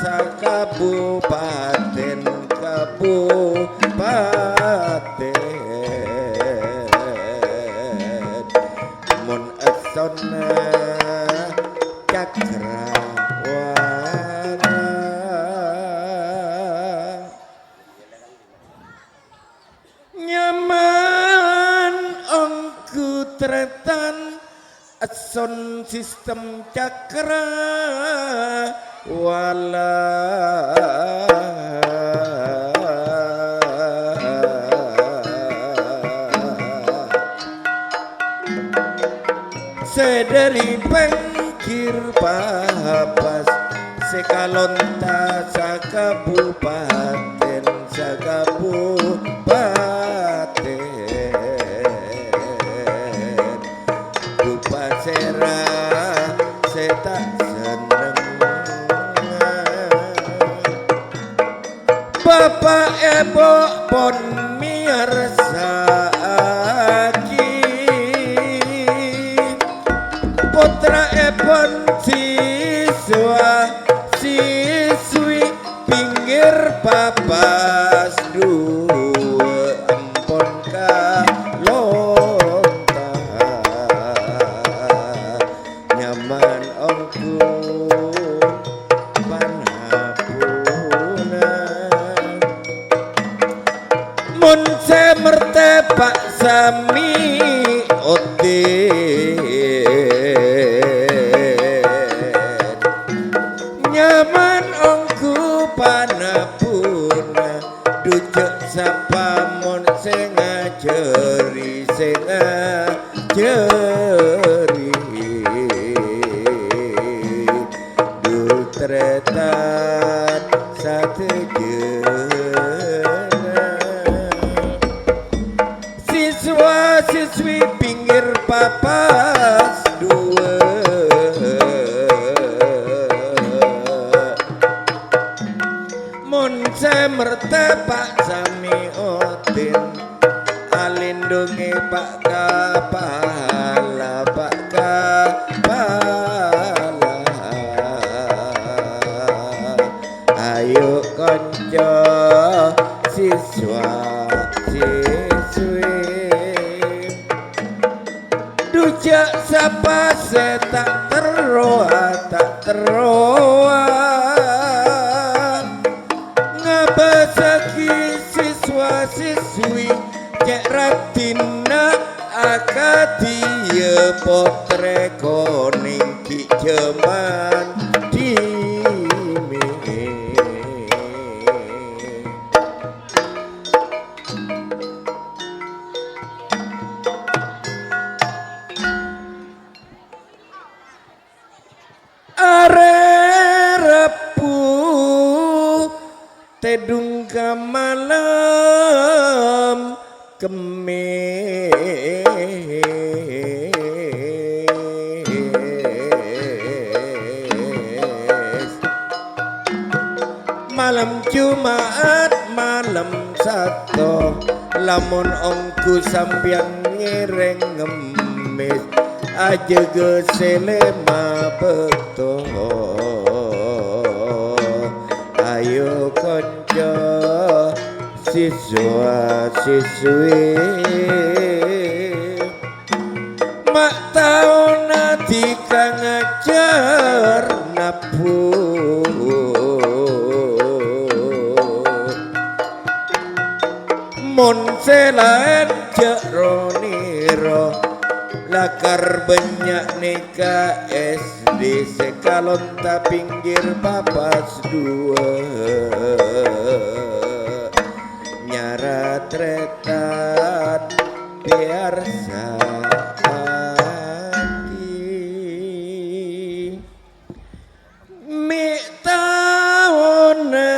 sakabupaten mun asona cakrawala nyaman ongku tretan ason sistem cakra wala sedari pengkir papas sekalonta sakabupaten Bupasera setak seneng Bapak Ebo pon miarsaki Putra Ebon siswa siswi pinggir papas dua ampun kalonta nyaman ongku panapunan mun semerte Pak Sami nyaman ongku panapuna ducuk sapa mon sing ngajeri dutretan satejena siswa siswi pinggir papas dua mun semerte Pak Sami Otin alindungi Pak Kapala ayo konco siswa siswi dujak sapa tak teroa ngabasaki siswa siswi cek ratina akadia potre koning ki jaman dimi tedung ke malam kemis malam Jumat malam Sabtu lamun ongku sambian ngereng ngemis aja geselema betul ayo konco siswa siswi mak tau nanti kang ngajar napu mon selain jeroniro lakar banyak nikah SD sekalonta pinggir papas dua nyara tretan biar sakit mi taona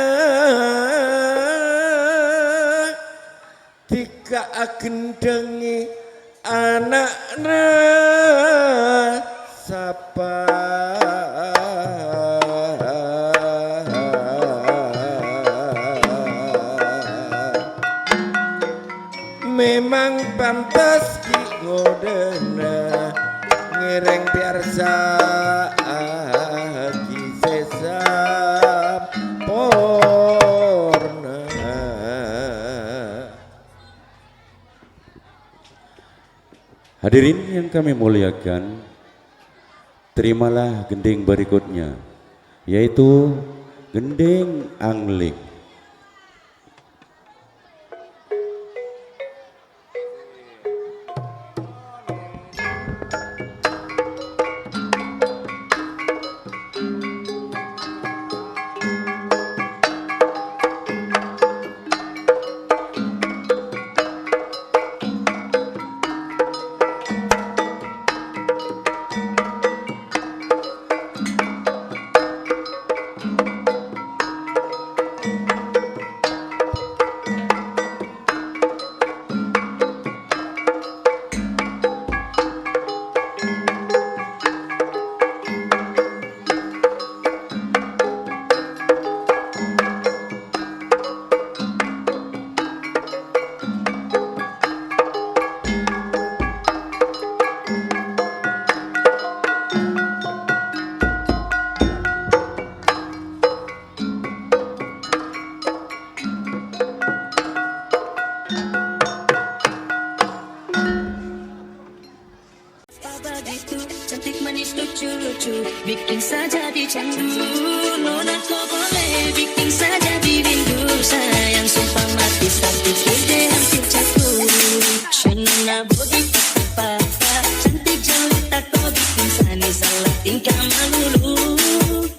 tika agendengi anakna sapa memang pantas ki ngodena ngereng biasa ki sesam Hadirin yang kami muliakan, terimalah gending berikutnya, yaitu gending angling. lucu, bikin saja dicandu. Nona kau boleh bikin saja dirindu. Sayang sumpah mati sakit ide hampir jatuh. Shenana body papa, cantik jelita kau bikin sani salah tingkah melulu.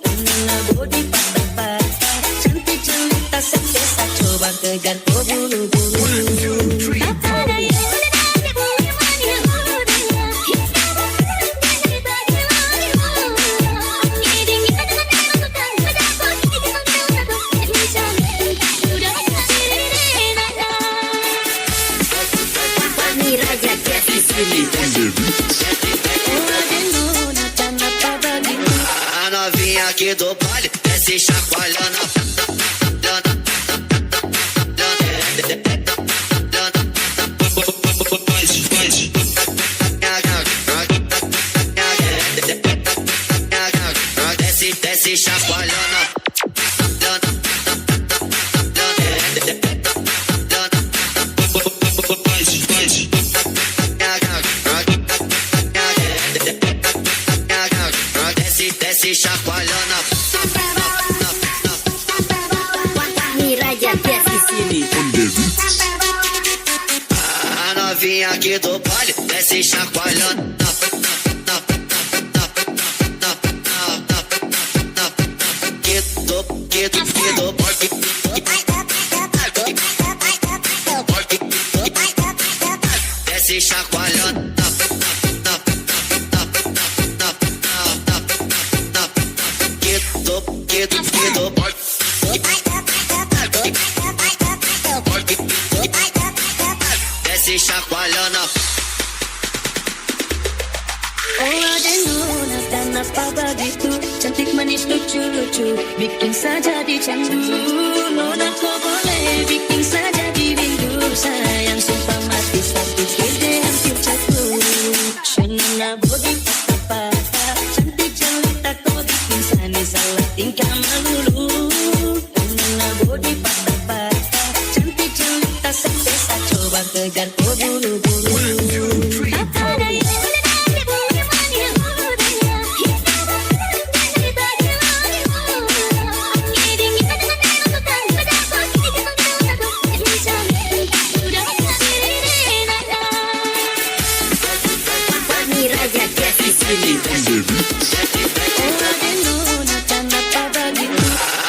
Shenana body papa, cantik jelita sempesa coba kejar kau bulu-bulu. A novinha aqui do baile desce chacoalhando. Desce chacoalhando. Desce chacoalhando. A novinha aqui do baile desce chacoalhando. Desce chacoalhando. Desce chacoalhando. Oh ada nona dan apa begitu, cantik manis lucu-lucu, bikin saja dicandu. Nona kau boleh bikin saja dirindu. Sayang sumpah mati sakit ide hampir jatuh. Shenana body papa, cantik jelita kau bikin sani salah tingkah melulu. Shenana body papa, cantik jelita sempesa coba kejar kau bulu-bulu.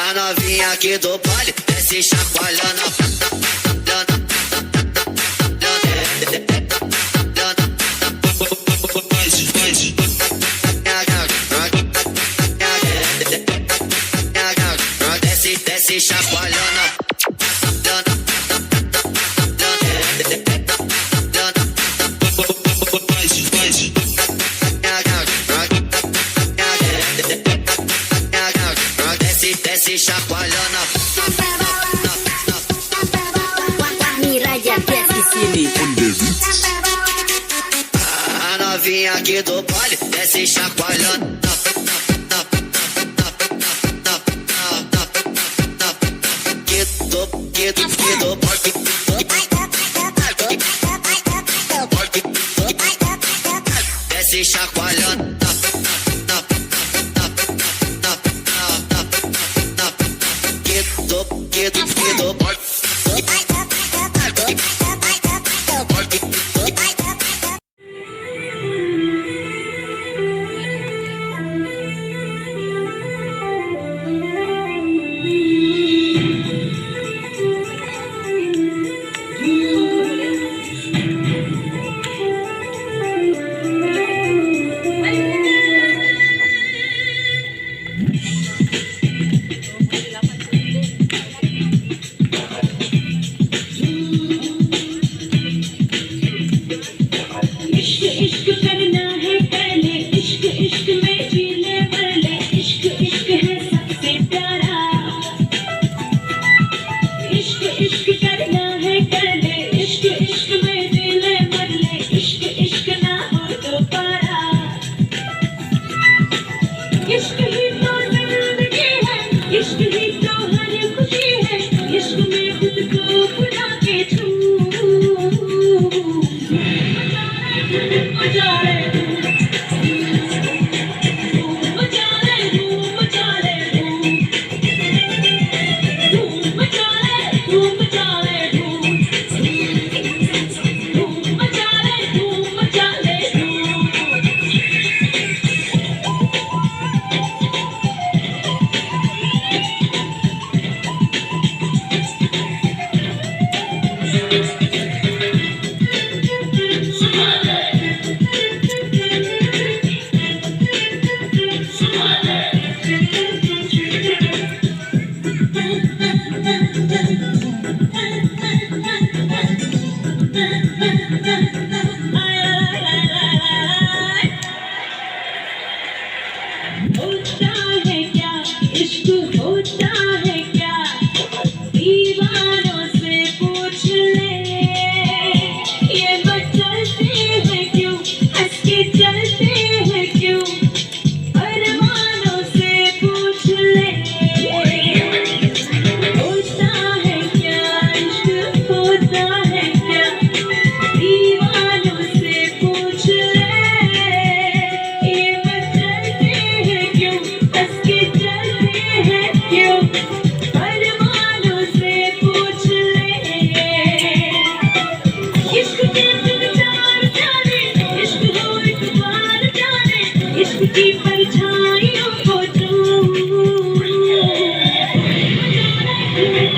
A novinha aqui do baile desce chacoalhando. Desce chacoalhando. Desce chacoalhando. A novinha aqui do baile desce chacoalhando. होता है क्या इश्क होता है क्या दीवानों से पूछ ले ये बचलते हैं क्यों हंस के चलते हैं क्यों अरमानों से पूछ ले होता है क्या इश्क होता है क्या दीवानों से पूछ ले ये बचलते हैं क्यों हंस के चलते हैं क्यों अरमानों से पूछ ले इश्क के चार जाने इश्क हो एक बार जाने इश्क की परछाइयों को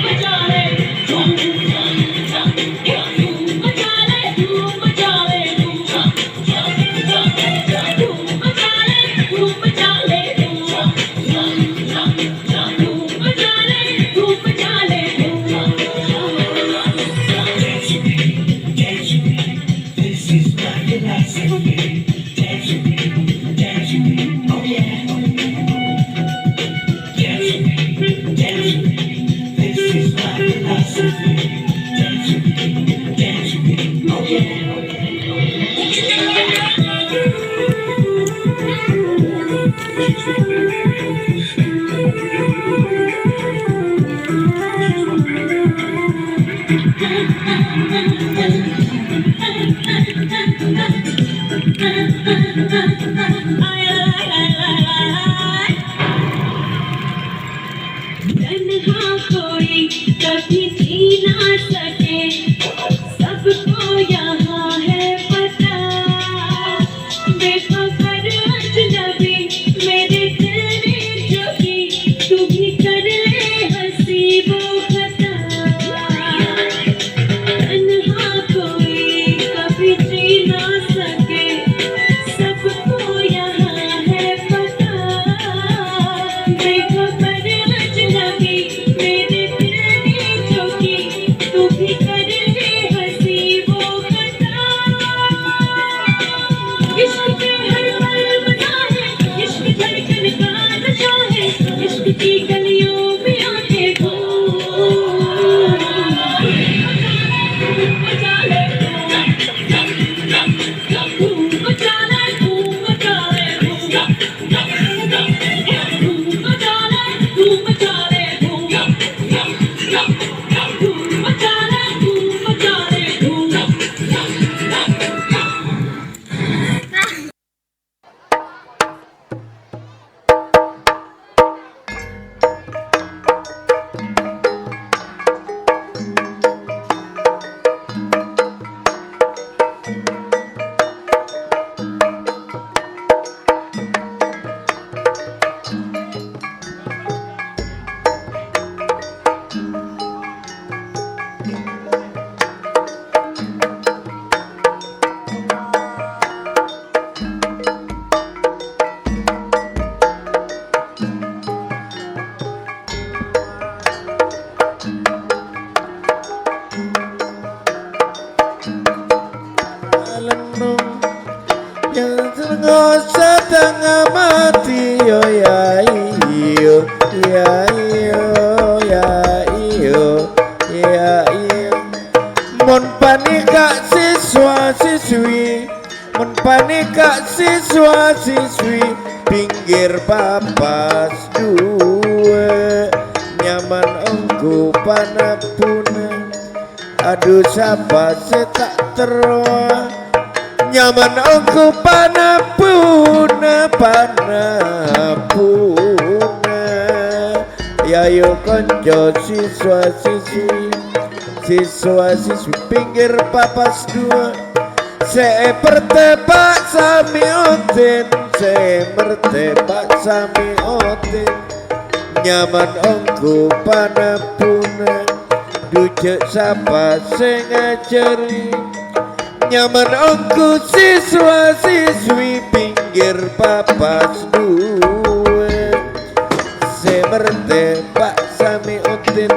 बचा ले तन्हा कोई कभी जी ना सके सबको यहाँ है पता बेखबर अजनबी मेरे दिल ने जो की तू भी कर ले हंसी वो खता तन्हा कोई कभी जी ना सके सबको यहाँ है पता बेखबर अजनबी मेरे दिल ने जो की तू भी कर ले हंसी वो खता इश्क के हर पल मजा है इश्क धड़कन का नशा है इश्क की गलियों में आके घूम मचा ले घूम मचा ले घूम मचा ले घूम मचा ले घूम मचा ले घूम मचा ले घूम मचा ले घूम Lenung yang tergosa tengah mati yo ya iyo ya iyo ya iyo ya iyo mon panika siswa siswi mon panika siswa siswi pinggir papas dua nyaman engku panapuna aduh siapa tak terwa nyaman engku panapuna panapuna yayo konco siswa siswi siswa siswi pinggir papas dua seperti pak sami otin seperti pak sami otin nyaman engku panapuna Ducek sapa sing ngajari nyaman ongku siswa siswi pinggir papas duwe semerte Pak Sami Utin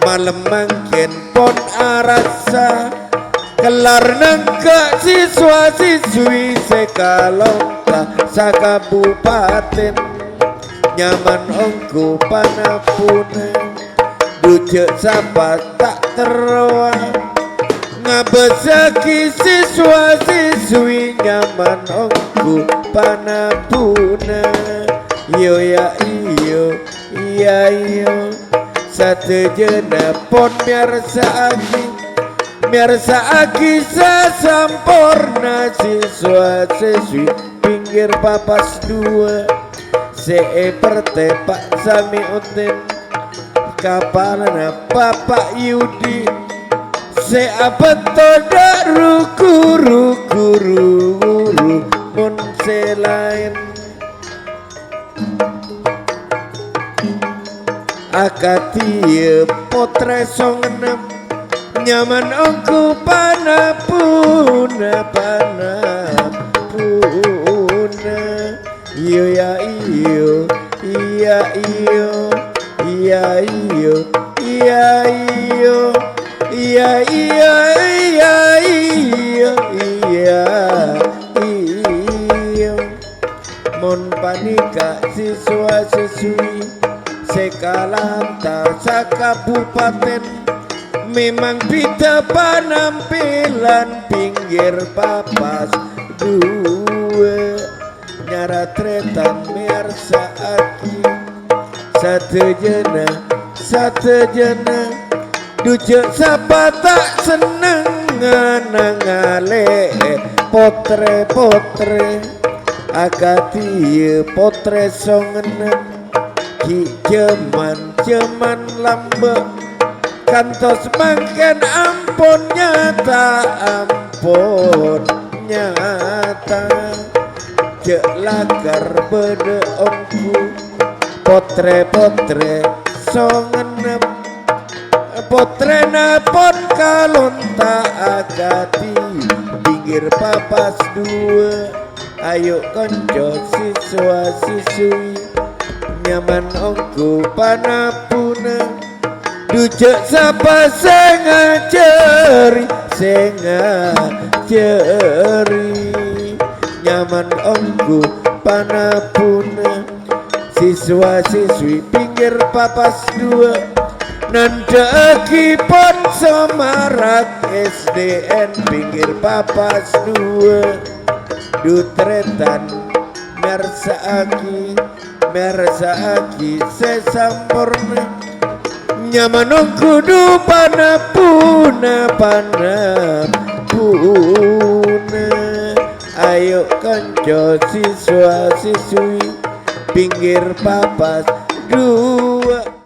malam mangkin pon arasa kelar nangka siswa siswi sekalongka sakabupaten nyaman ongku panapune ducek sapa tak teruang ngabesaki siswa siswi nyaman ongku panapuna yo ya iyo iya iyo satu jena pon miarsa aki sasampurna siswa siswi pinggir papas dua seperti Pak Sami Utin kapalana Bapak Yudi seabetoda guru mun selain akati potre songenem nyaman ongku panapuna iyo ya iyo iya iyo iya iyo iya iyo iya iya iya iya iya iya mon panika siswa siswi sekalantar sakabupaten memang beda penampilan pinggir papas dua nyara tretan miarsa aki satu jena ducek sapa tak seneng nangale potre akati potre songenem ki ceman lambe kantos mangken ampun nyata cek lagar bede ongku potre songenem potre napon kalonta akati pinggir papas dua ayo konco siswa siswi nyaman ongku panapuna ducek sapa sengajeri nyaman ongku panapuna siswa siswi pinggir papas dua nandaki pon semarak SDN pinggir papas dua dutretan mersaaki sesampurna nyaman kudu panapuna ayo kanco siswa siswi pinggir papas dua.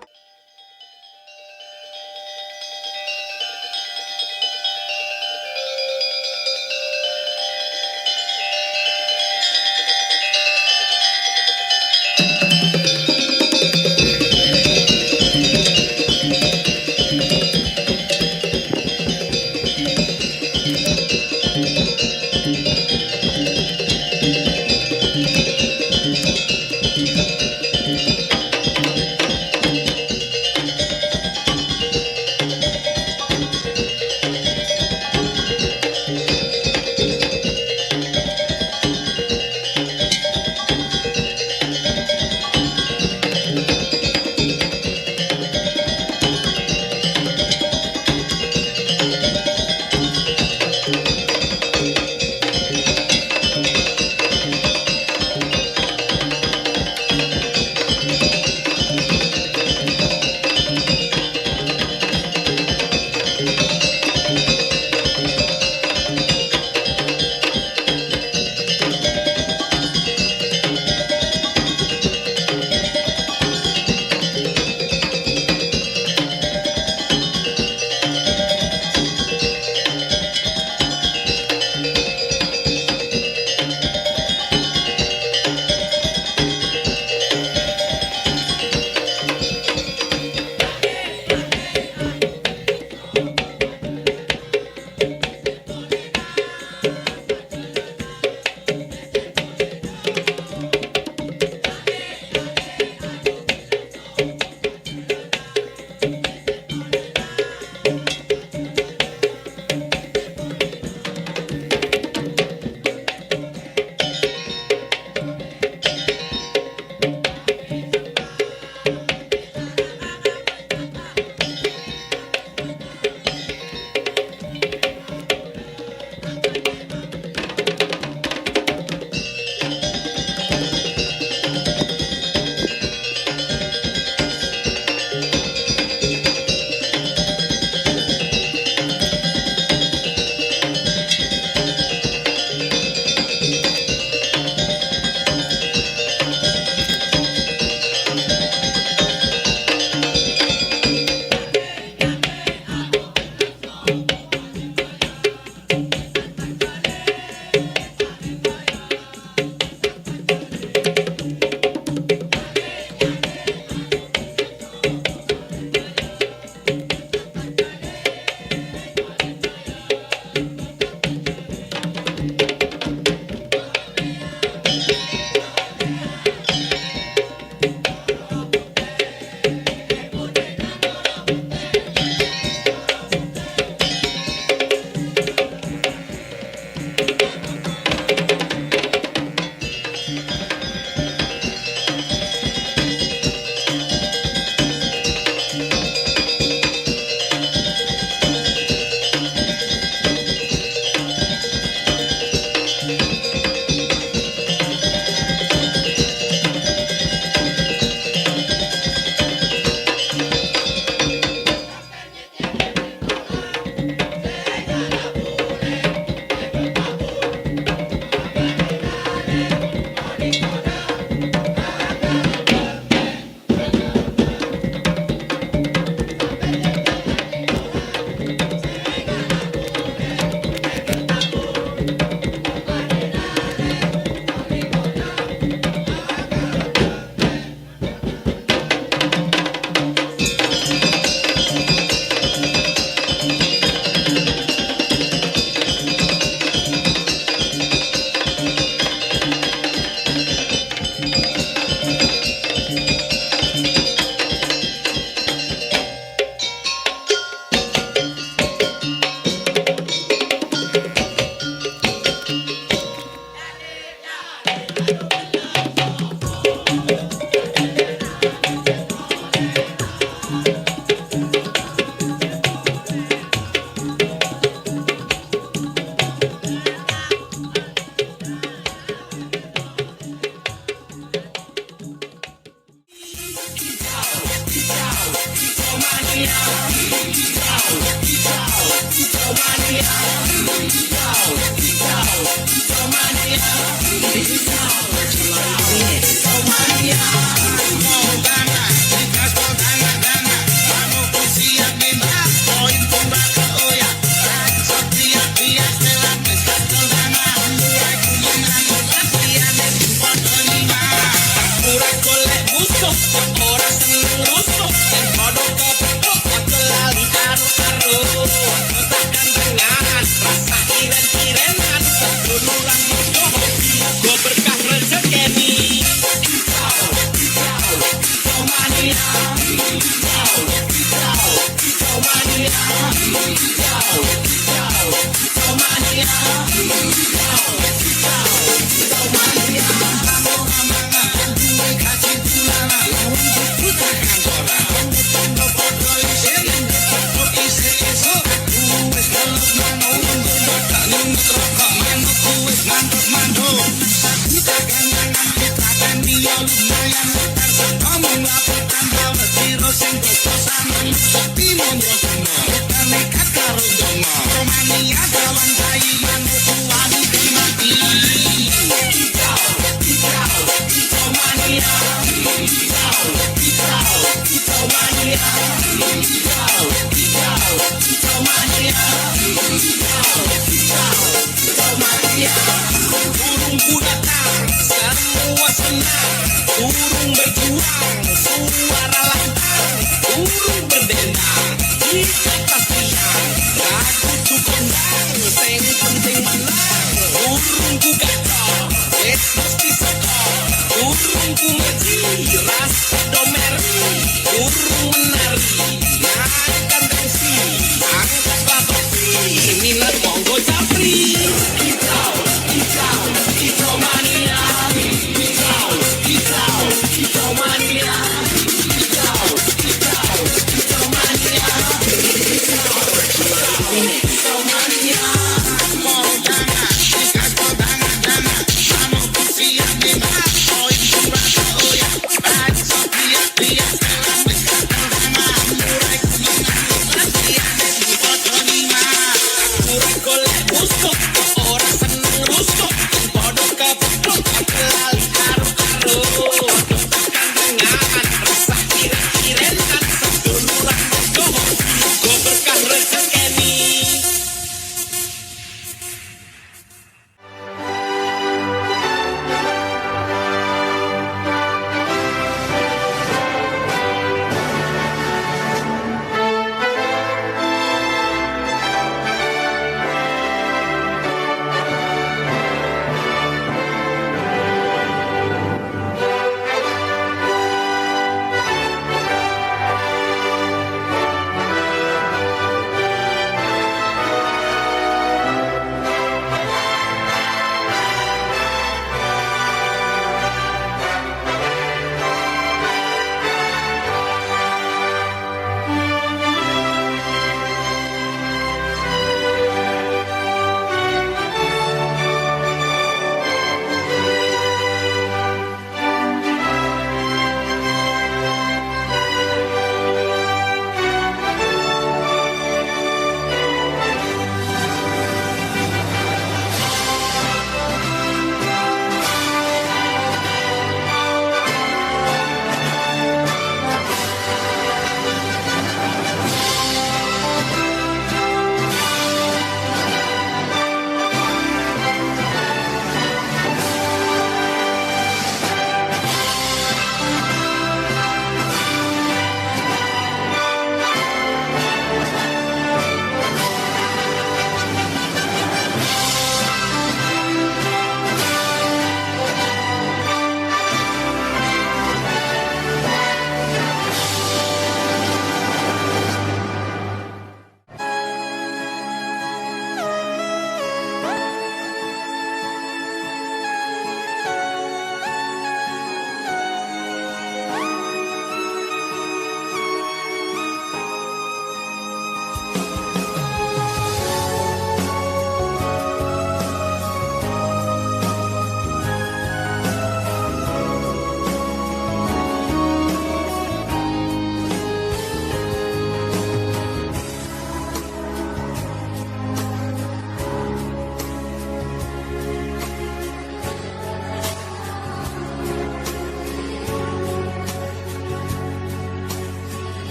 Burung datang, semua senang. Burung berjuang, suara lantang. Burung berdendang di atas tiang. Aku tukang dang, seng penting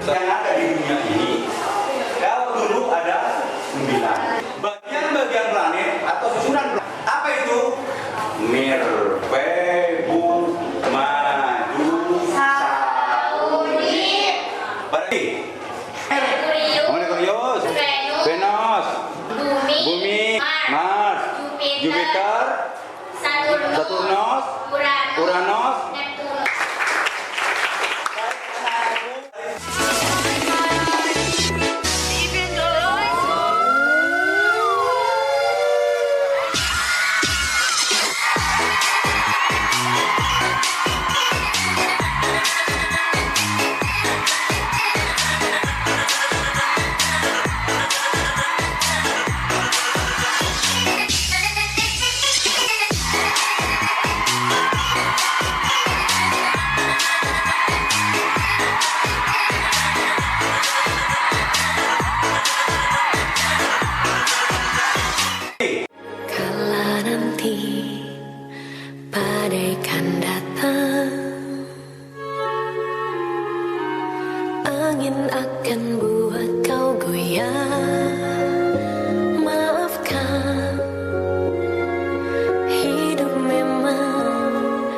yang ada di dunia ini, kalau dulu ada 9 bagian-bagian planet atau susunan planet. Apa itu? Merpebu maju saudi. Berarti Merkurius, Venus, Bumi, Mars, Jupiter, Saturnus, Uranus. Kala nanti badai kan datang, angin akan buat kau goyang. Maafkan, hidup memang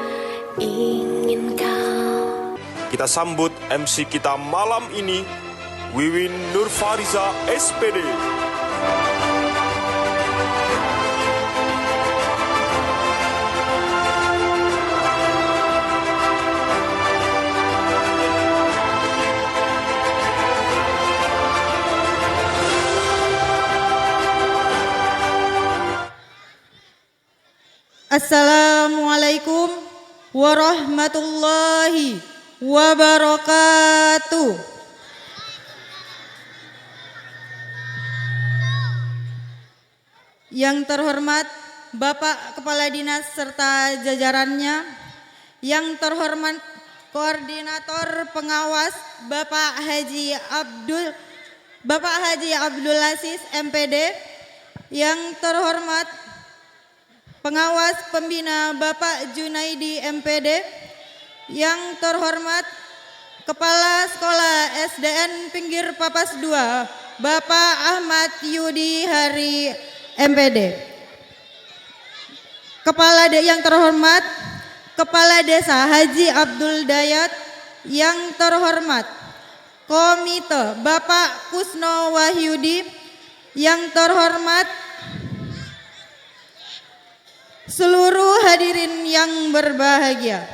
ingin kau. Kita sambut MC kita malam ini, Wiwin Nurfariza SPD. Assalamualaikum warahmatullahi wabarakatuh. Yang terhormat Bapak Kepala Dinas serta jajarannya, yang terhormat Koordinator Pengawas Bapak Haji Abdul Aziz MPD, yang terhormat Pengawas Pembina Bapak Junaidi MPD, yang terhormat Kepala Sekolah SDN Pinggir Papas 2 Bapak Ahmad Yudi Hari MPD, yang terhormat Kepala Desa Haji Abdul Dayat, yang terhormat Komite Bapak Kusno Wahyudi, yang terhormat seluruh hadirin yang berbahagia.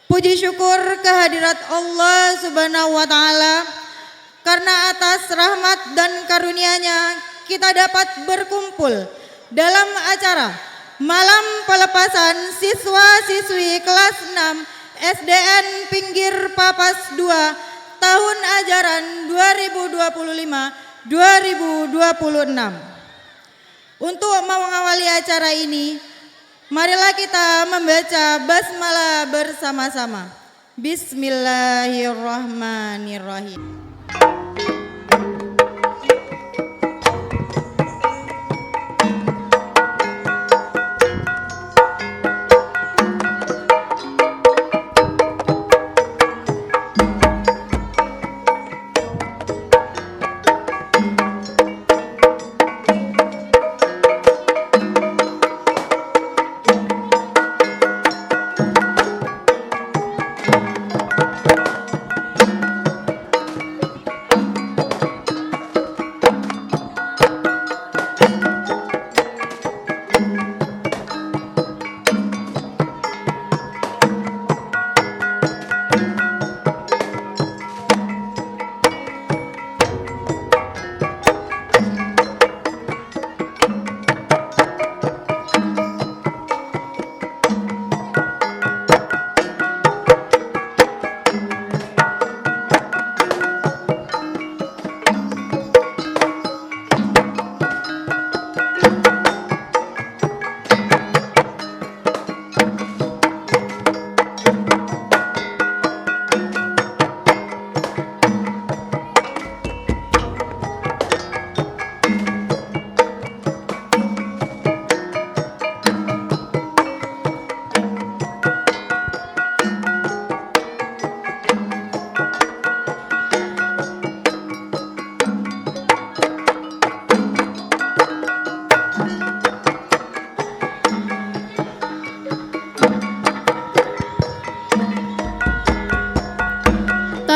Puji syukur kehadirat Allah Subhanahu wa Ta'ala, karena atas rahmat dan karunia-Nya kita dapat berkumpul dalam acara malam pelepasan siswa-siswi kelas 6 SDN Pinggir Papas 2 tahun ajaran 2025-2026. Untuk mengawali acara ini, marilah kita membaca basmalah bersama-sama. Bismillahirrahmanirrahim.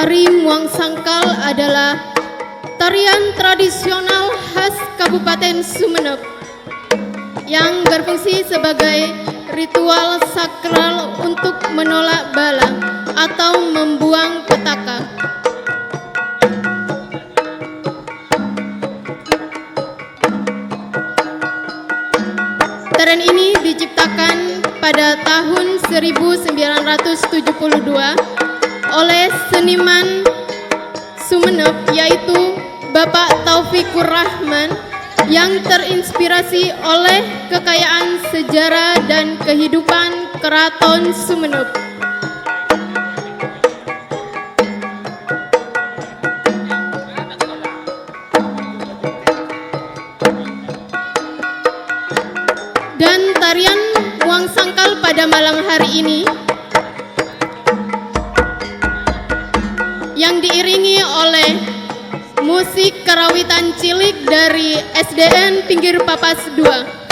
Tari Muang Sangkal adalah tarian tradisional khas Kabupaten Sumeneb yang berfungsi sebagai ritual sakral untuk menolak bala atau membuang petaka. Tarian ini diciptakan pada tahun 1972 oleh seniman Sumeneb yaitu Bapak Taufikur Rahman yang terinspirasi oleh kekayaan sejarah dan kehidupan Keraton Sumeneb. Dan tarian Muang Sangkal pada malam hari ini yang diiringi oleh musik karawitan cilik dari SDN Pinggir Papas 2.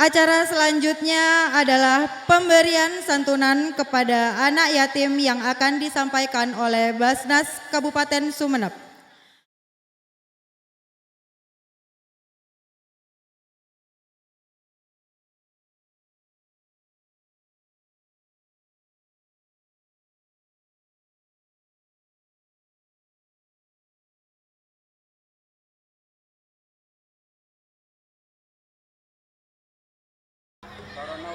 Acara selanjutnya adalah pemberian santunan kepada anak yatim yang akan disampaikan oleh Basnas Kabupaten Sumeneb.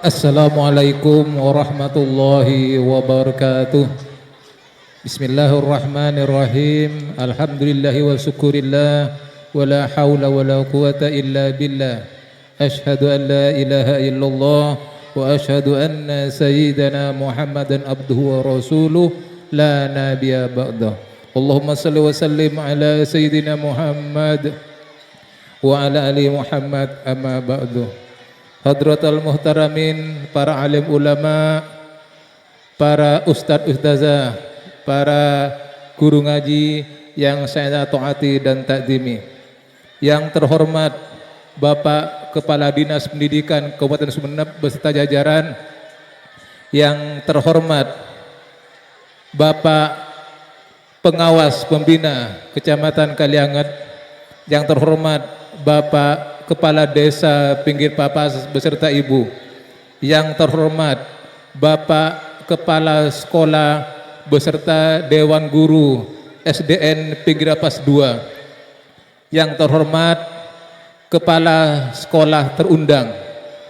Assalamualaikum warahmatullahi wabarakatuh. Bismillahirrahmanirrahim. Alhamdulillahi wa syukurillah. Wa la hawla wa la quwata illa billah. Ashhadu an la ilaha illallah. Wa ashhadu anna sayyidana Muhammadan abduhu wa rasuluh. La nabiya ba'dah. Allahumma salli wa sallim ala sayyidina Muhammad wa ala ali Muhammad amma ba'du. Hadratal muhtaramin, para alim ulama, para ustadz ustazah, para guru ngaji yang saya taati dan takdimi. Yang terhormat Bapak Kepala Dinas Pendidikan Kabupaten Sumeneb beserta jajaran. Yang terhormat Bapak Pengawas Pembina Kecamatan Kalianget. Yang terhormat Bapak Kepala Desa Pinggir Papas beserta Ibu. Yang terhormat Bapak Kepala Sekolah beserta Dewan Guru SDN Pinggir Papas 2. Yang terhormat Kepala Sekolah terundang.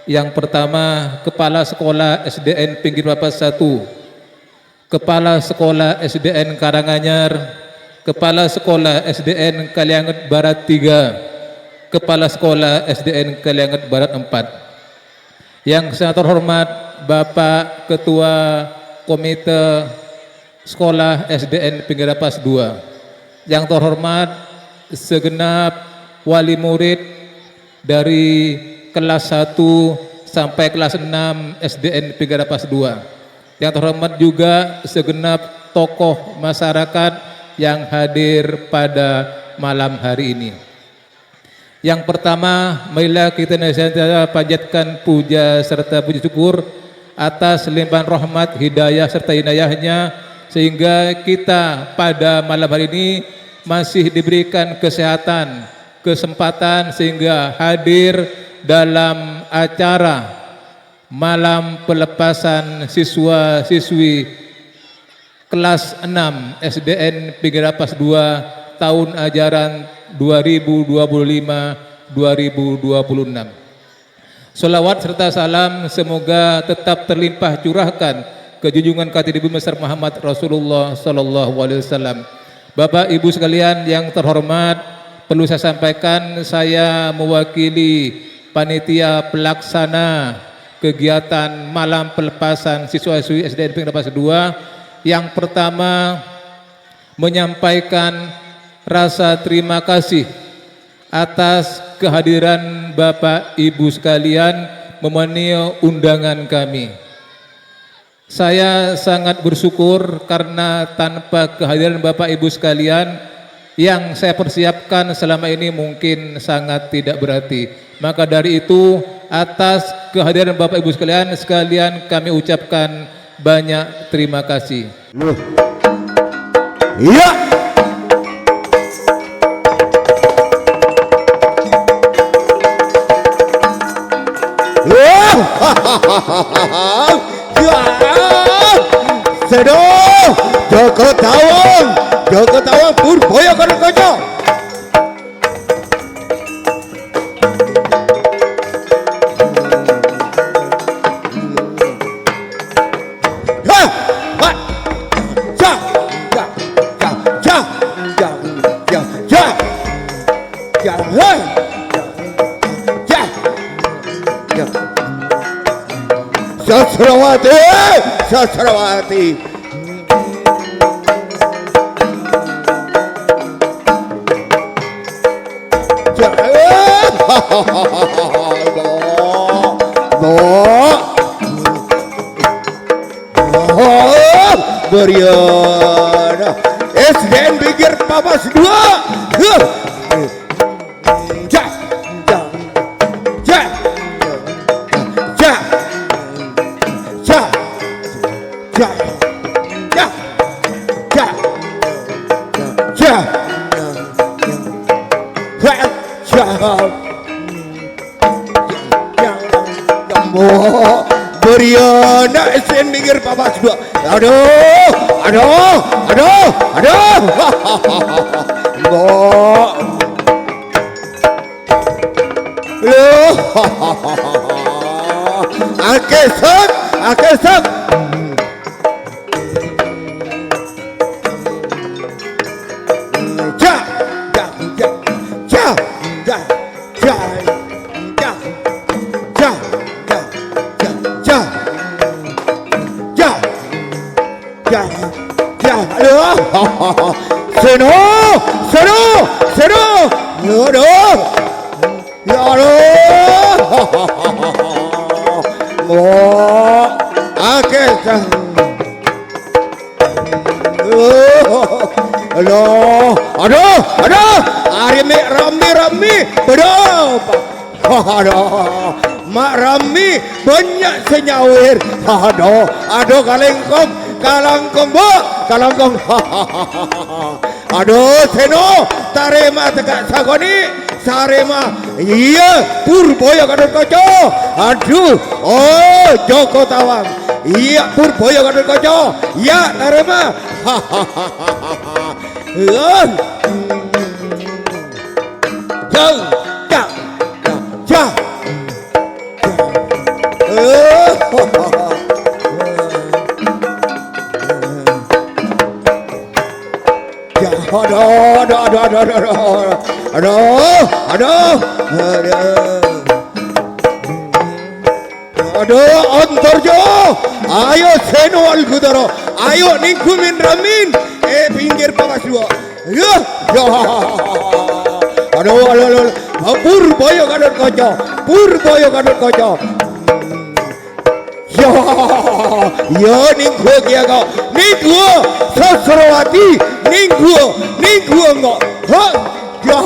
Yang pertama Kepala Sekolah SDN Pinggir Papas 1, Kepala Sekolah SDN Karanganyar, Kepala Sekolah SDN Kalianget Barat 3, Kepala Sekolah SDN Kalianget Barat 4. Yang sangat terhormat Bapak Ketua Komite Sekolah SDN Pinggir Papas 2. Yang terhormat segenap wali murid dari kelas 1 sampai kelas 6 SDN Pinggir Papas 2. Yang terhormat juga segenap tokoh masyarakat yang hadir pada malam hari ini. Yang pertama, marilah kita panjatkan puja serta puji syukur atas limpahan rahmat, hidayah serta inayahnya sehingga kita pada malam hari ini masih diberikan kesehatan, kesempatan sehingga hadir dalam acara malam pelepasan siswa-siswi kelas 6 SDN Pinggir Papas 2 tahun ajaran 2025-2026. Salawat serta salam semoga tetap terlimpah curahkan ke junjungan Khatib besar Muhammad Rasulullah sallallahu alaihi wasallam. Bapak Ibu sekalian yang terhormat, perlu saya sampaikan saya mewakili panitia pelaksana kegiatan malam pelepasan siswa-siswi SDN Pinggir Papas 2. Yang pertama menyampaikan rasa terima kasih atas kehadiran Bapak Ibu sekalian memenuhi undangan kami. Saya sangat bersyukur karena tanpa kehadiran Bapak Ibu sekalian yang saya persiapkan selama ini mungkin sangat tidak berarti. Maka dari itu atas kehadiran Bapak Ibu sekalian kami ucapkan banyak terima kasih. Iya. Sedo Joko Tawang Purboyo Karangkoco. Sastrawati. Beriana SDN Pinggir Papas 2. Beriana SDN Pinggir Papas 2. Aduh. Akesek, akesek. Ja, ja, ja, ja, ja, ja, ja, ja, ja, ja, ja, ja, ja, aduh, seno, seno, seno, aduh, ya aduh, oh, akesek. Aduh, Rami, berapa? Aduh, Mak Rami banyak senyawir. Aduh, kalangkong, bu, kalangkong. Aduh, seno, tarema tegak sagoni, sarema, iya, Purboyo Gatot Kaca. Aduh, oh, Joko Tawang. Iya, Purboyo Gatot Kaca. Ya, tarema. Aduh, Antarjo, ayo Seno Algudaro, ayo Ningkumin Ramin, pinggir pawas dua. Ya, aduh, Purboyo Gatot Kaca, Purboyo Gatot Kaca. Ya, Ningku kia kau, Ningku, Sasrawati, Ningku enggak. Ya,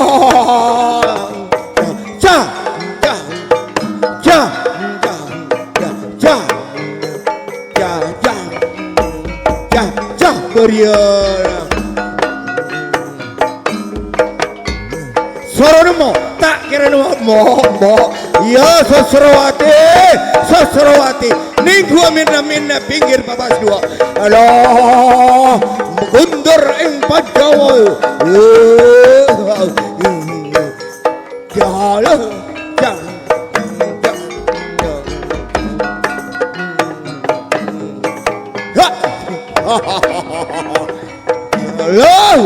berian. Sorono tak kira mo. Ya Sasrawati. Ninggu minna pinggir papas dua. Alah, mundur ing Panjawa. Jalan. Alah,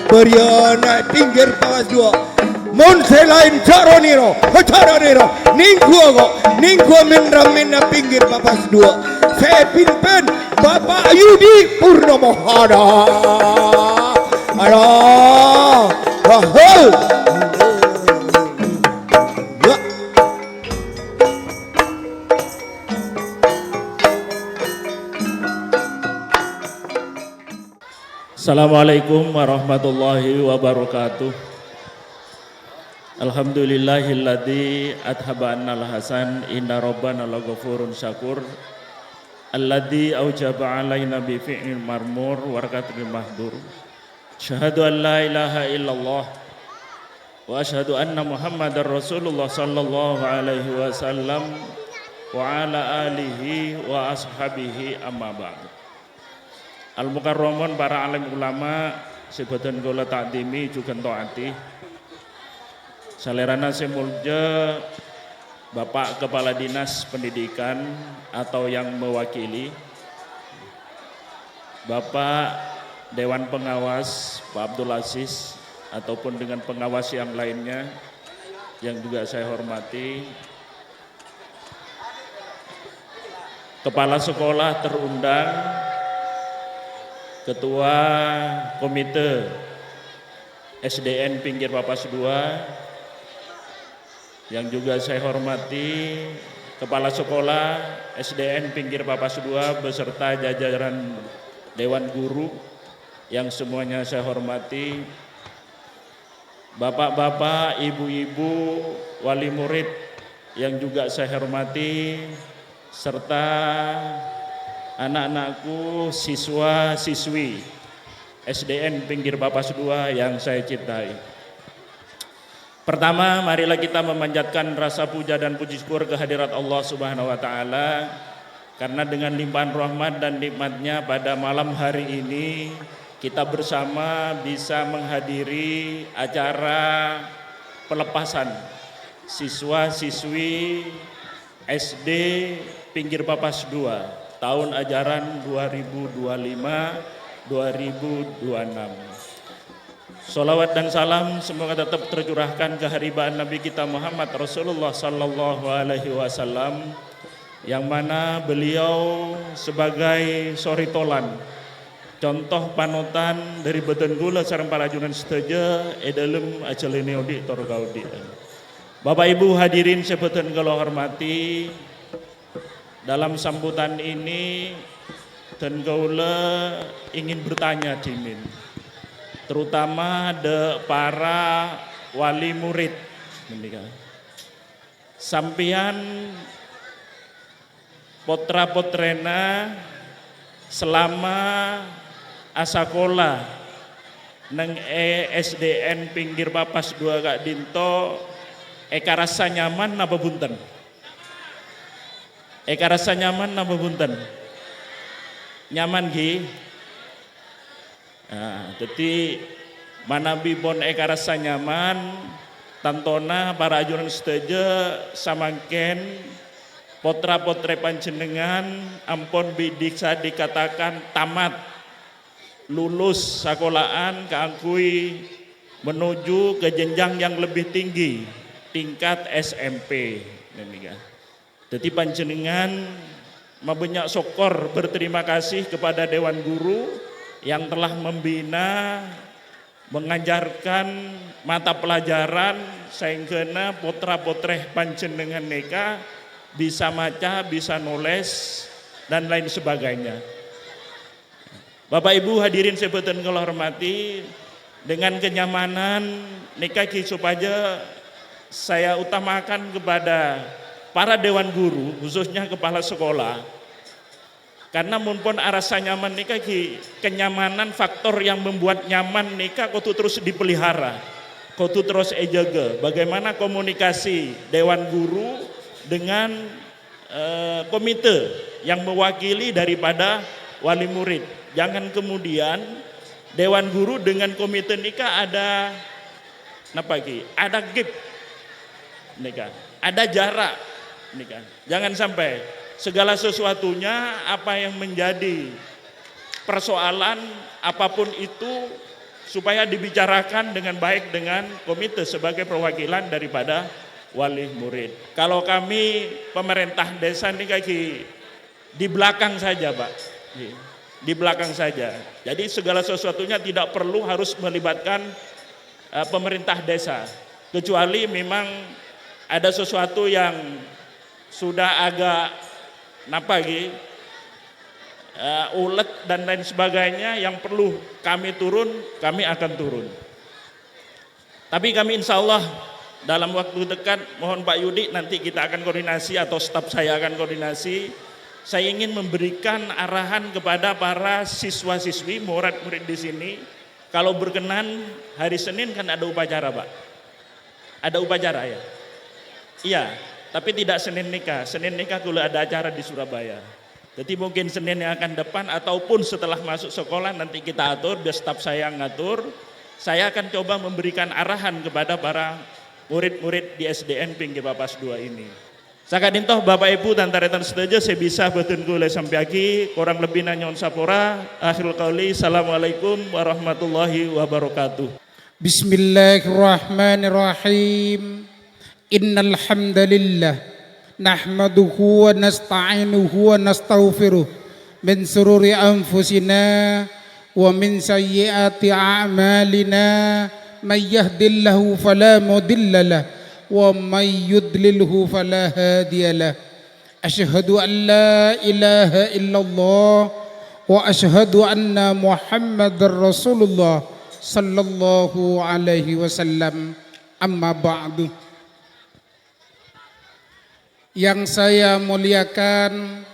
beriana pinggir papas dua. Mun selain Caroniro, Ninggu minna pinggir papas dua. Saya pimpin Bapak Yudi Purnomo. Alah, Assalamualaikum warahmatullahi wabarakatuh. Alhamdulillahilladzi adhaba annal hasan inna rabbana laghafurun syakur alladzi aujaba alaina bi fi'lil marmur warakatil mahdur. Syahadu an la ilaha illallah wa asyhadu anna Muhammadar Rasulullah sallallahu alaihi wasallam wa ala alihi wa ashabihi amma ba'du. Al-Mukarramun para alim ulama sebadan kula takdimi juga taati. Salerana semulja Bapak Kepala Dinas Pendidikan atau yang mewakili, Bapak Dewan Pengawas Pak Abdul Aziz ataupun dengan pengawas yang lainnya yang juga saya hormati, Kepala Sekolah terundang, Ketua Komite SDN Pinggir Papas 2 yang juga saya hormati, Kepala Sekolah SDN Pinggir Papas 2 beserta jajaran Dewan Guru yang semuanya saya hormati, Bapak-bapak, ibu-ibu, wali murid yang juga saya hormati, serta anak-anakku, siswa-siswi SDN Pinggir Papas 2 yang saya cintai. Pertama, marilah kita memanjatkan rasa puja dan puji syukur kehadirat Allah Subhanahu wa taala, karena dengan limpahan rahmat dan nikmatnya pada malam hari ini kita bersama bisa menghadiri acara pelepasan siswa-siswi SD Pinggir Papas 2 tahun ajaran 2025-2026. Salawat dan salam semoga tetap tercurahkan ke haribaan Nabi kita Muhammad Rasulullah Sallallahu Alaihi Wasallam, yang mana beliau sebagai soritolan, contoh panutan dari beten gula sareng para junan seteja edalem aceleneodi torgaudi. Bapak Ibu hadirin sebeten kalau hormati, dalam sambutan ini dan gaula ingin bertanya dimin, terutama de para wali murid menikah. Sampian potra-potrena selama asakola neng SDN Pinggir Papas 2 Kak Dinto, eka rasa nyaman napa bunten? Eka rasa nyaman napa bunten? Nyaman gi? Nah, jadi mana bibon eka rasa nyaman, tantona para ajuran seteja samangken potra-potre panjenengan ampun bidiksa dikatakan tamat lulus sekolahan keangkui menuju ke jenjang yang lebih tinggi tingkat SMP. Jadi panjenengan mabanyak syukur berterima kasih kepada Dewan Guru yang telah membina, mengajarkan mata pelajaran sehingga potra-potreh panjenengan neka bisa maca, bisa nulis dan lain sebagainya. Bapak Ibu hadirin sebeten kalau hormati, dengan kenyamanan neka supaya saya utamakan kepada para dewan guru, khususnya kepala sekolah, karena mumpun arasa nyaman neka kenyamanan faktor yang membuat nyaman neka kudu terus dipelihara, kudu terus ejaga. Bagaimana komunikasi dewan guru dengan komite yang mewakili daripada wali murid. Jangan kemudian dewan guru dengan komite nikah ada ada gap nikah, ada jarak nikah. Jangan sampai segala sesuatunya apa yang menjadi persoalan apapun itu supaya dibicarakan dengan baik dengan komite sebagai perwakilan daripada wali murid. Kalau kami pemerintah desa ini di belakang saja, Pak. Di belakang saja. Jadi segala sesuatunya tidak perlu harus melibatkan pemerintah desa. Kecuali memang ada sesuatu yang sudah agak ulet dan lain sebagainya yang perlu kami turun, kami akan turun. Tapi kami insya Allah dalam waktu dekat, mohon Pak Yudi nanti kita akan koordinasi atau staf saya akan koordinasi. Saya ingin memberikan arahan kepada para siswa-siswi, murid-murid di sini. Kalau berkenan hari Senin kan ada upacara, Pak. Ada upacara ya? Iya, tapi tidak Senin nikah. Senin nikah kalau ada acara di Surabaya. Jadi mungkin Senin yang akan depan ataupun setelah masuk sekolah nanti kita atur, biar staf saya ngatur. Saya akan coba memberikan arahan kepada para murid-murid di SDN Pinggir Papas 2 ini. Sakadintoh Bapak Ibu dan taretan setuju saya bisa betul gule sampai lagi kurang lebih nanyon sapora. Akhirul qauli, assalamualaikum warahmatullahi wabarakatuh. Bismillahirrahmanirrahim. Innal hamdalillah nahmaduhu wa nasta'inuhu wa nastaghfiruh min sururi anfusina wa min sayyiati a'malina may yahdihillahu fala mudilla lahu wa may yudlilhu fala hadiya lahu. Asyhadu an la ilaha illallah wa asyhadu anna Muhammadar Rasulullah sallallahu alaihi wasallam. Amma ba'du. Yang saya muliakan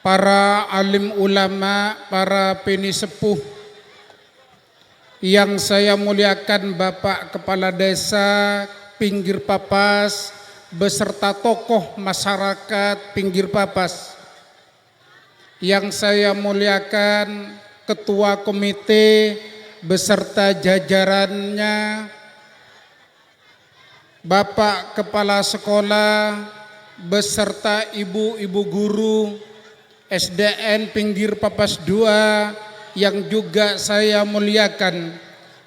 para alim ulama, para penisepuh, yang saya muliakan Bapak Kepala Desa Pinggir Papas beserta tokoh masyarakat Pinggir Papas, yang saya muliakan Ketua Komite beserta jajarannya, Bapak Kepala Sekolah, beserta ibu-ibu guru SDN Pinggir Papas 2 yang juga saya muliakan.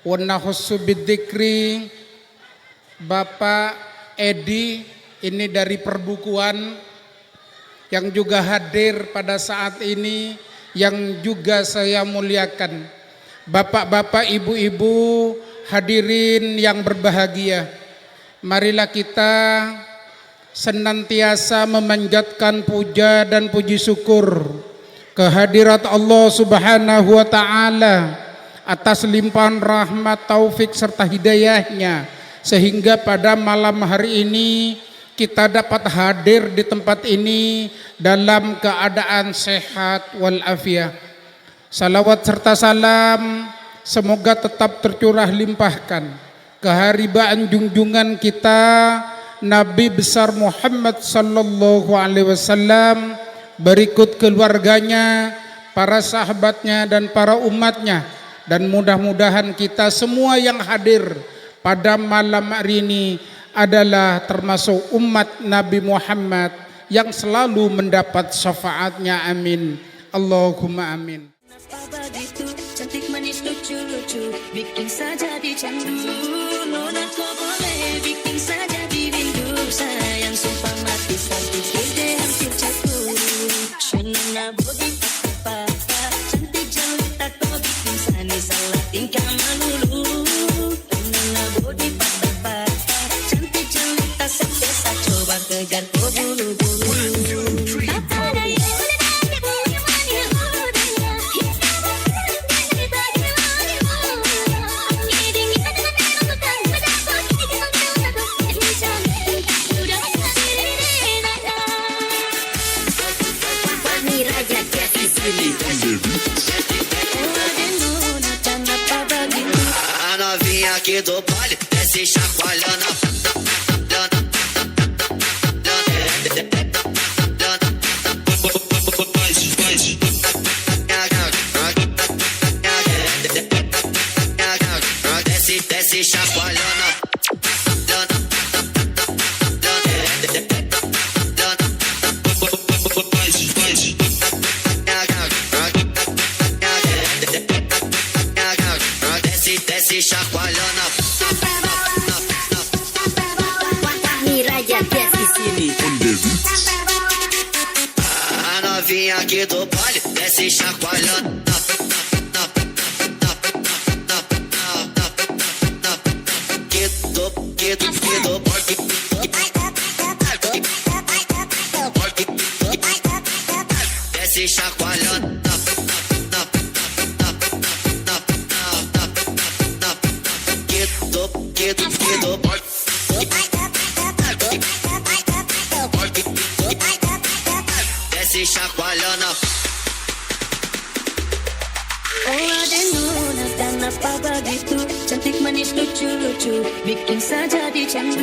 Wa nahussu bidzikri Bapak Edi ini dari perbukuan yang juga hadir pada saat ini yang juga saya muliakan. Bapak-bapak, ibu-ibu, hadirin yang berbahagia, marilah kita senantiasa memanjatkan puja dan puji syukur kehadirat Allah Subhanahu wa taala atas limpahan rahmat, taufik serta hidayahnya, sehingga pada malam hari ini kita dapat hadir di tempat ini dalam keadaan sehat walafiat. Salawat serta salam semoga tetap tercurah limpahkan keharibaan junjungan kita Nabi besar Muhammad sallallahu alaihi wasallam, berikut keluarganya, para sahabatnya dan para umatnya, dan mudah-mudahan kita semua yang hadir pada malam hari ini adalah termasuk umat Nabi Muhammad yang selalu mendapat syafaatnya. Amin. Allahumma amin. Begitu cantik manis lucu-lucu, bikin saja dicandu. Nona kau boleh bikin saja dirindu. Sayang sumpah mati sakit gede hampir jatuh. Shenana body papa, cantik jelita kau bikin sani salah tingkah melulu. Shenana body papa, cantik jelita sempesa coba kejar kau bulu-bulu. A novinha aqui do baile desce chacoalhando. Desce chacoalhando. Desce chacoalhando. Miraja desce sini. A novinha aqui do baile desce chacoalhando. Desce chacoalhando. Desce chacoalhando. Oh ada nona kenapa begitu, cantik manis lucu-lucu, bikin saja dicandu.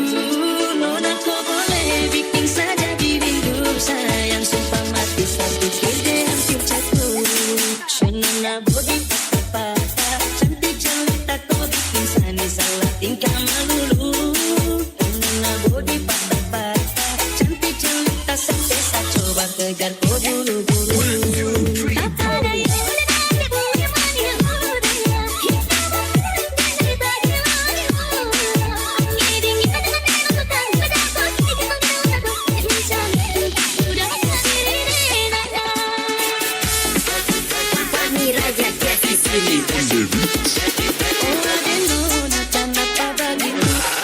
Nona kau boleh bikin saja dirindu. Sayang sumpah mati sakit gede hampir jatuh. Shenana body papa, cantik jelita kau bikin sani salah tingkah melulu. Shenana body papa, cantik jelita sempesa coba kejar kau bulu-bulu.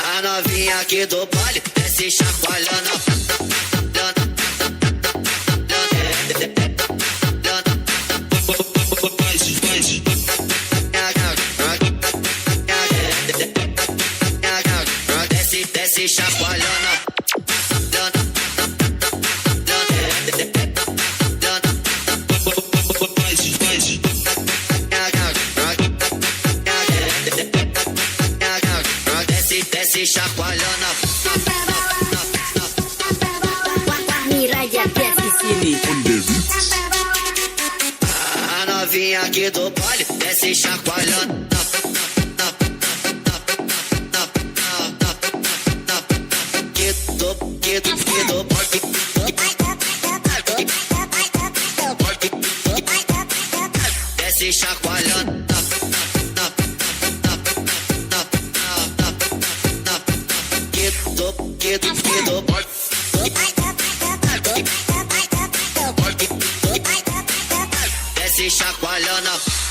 A novinha aqui do baile desce chacoalhando. Desce chacoalhando. Desce chacoalhando. Miraja desce sini. A novinha aqui do baile desce chacoalhando. Desce chacoalhando. Desce chacoalhando.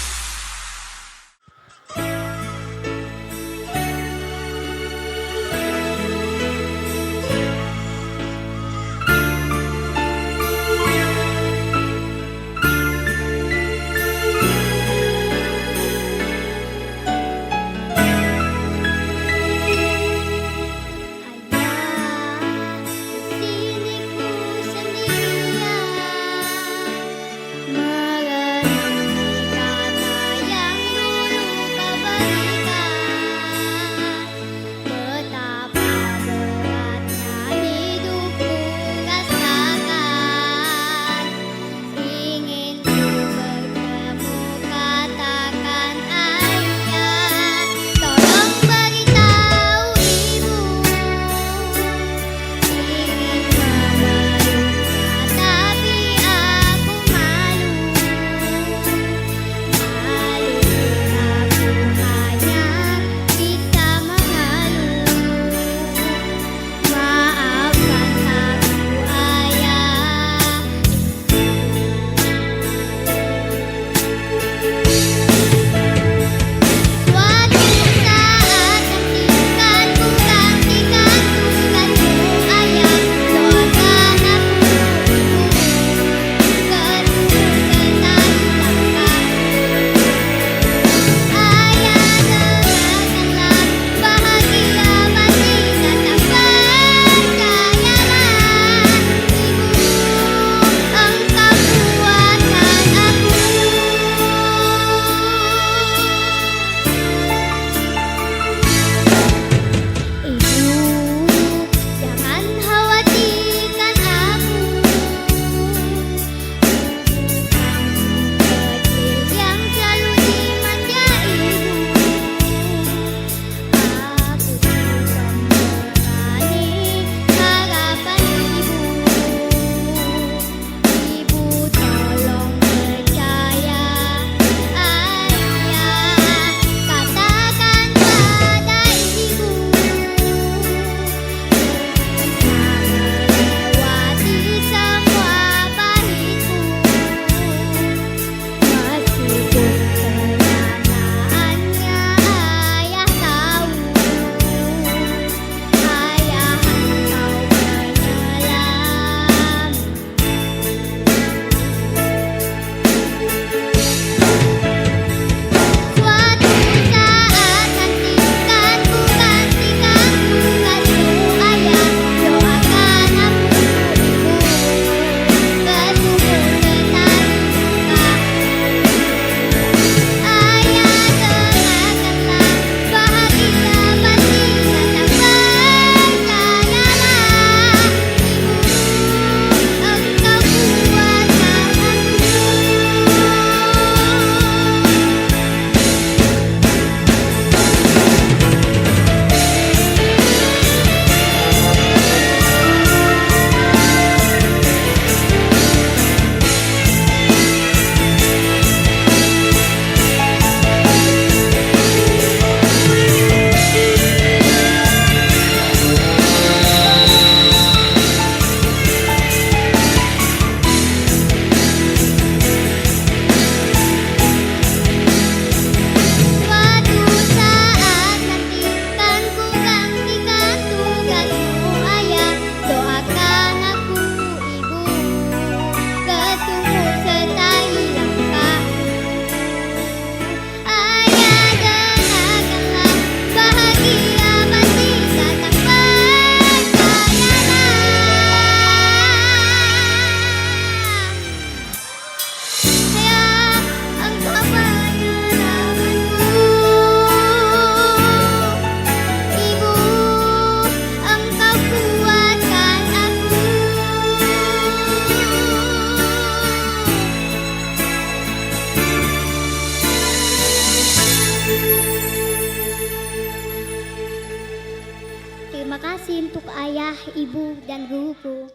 kasih untuk ayah, ibu, dan guruku.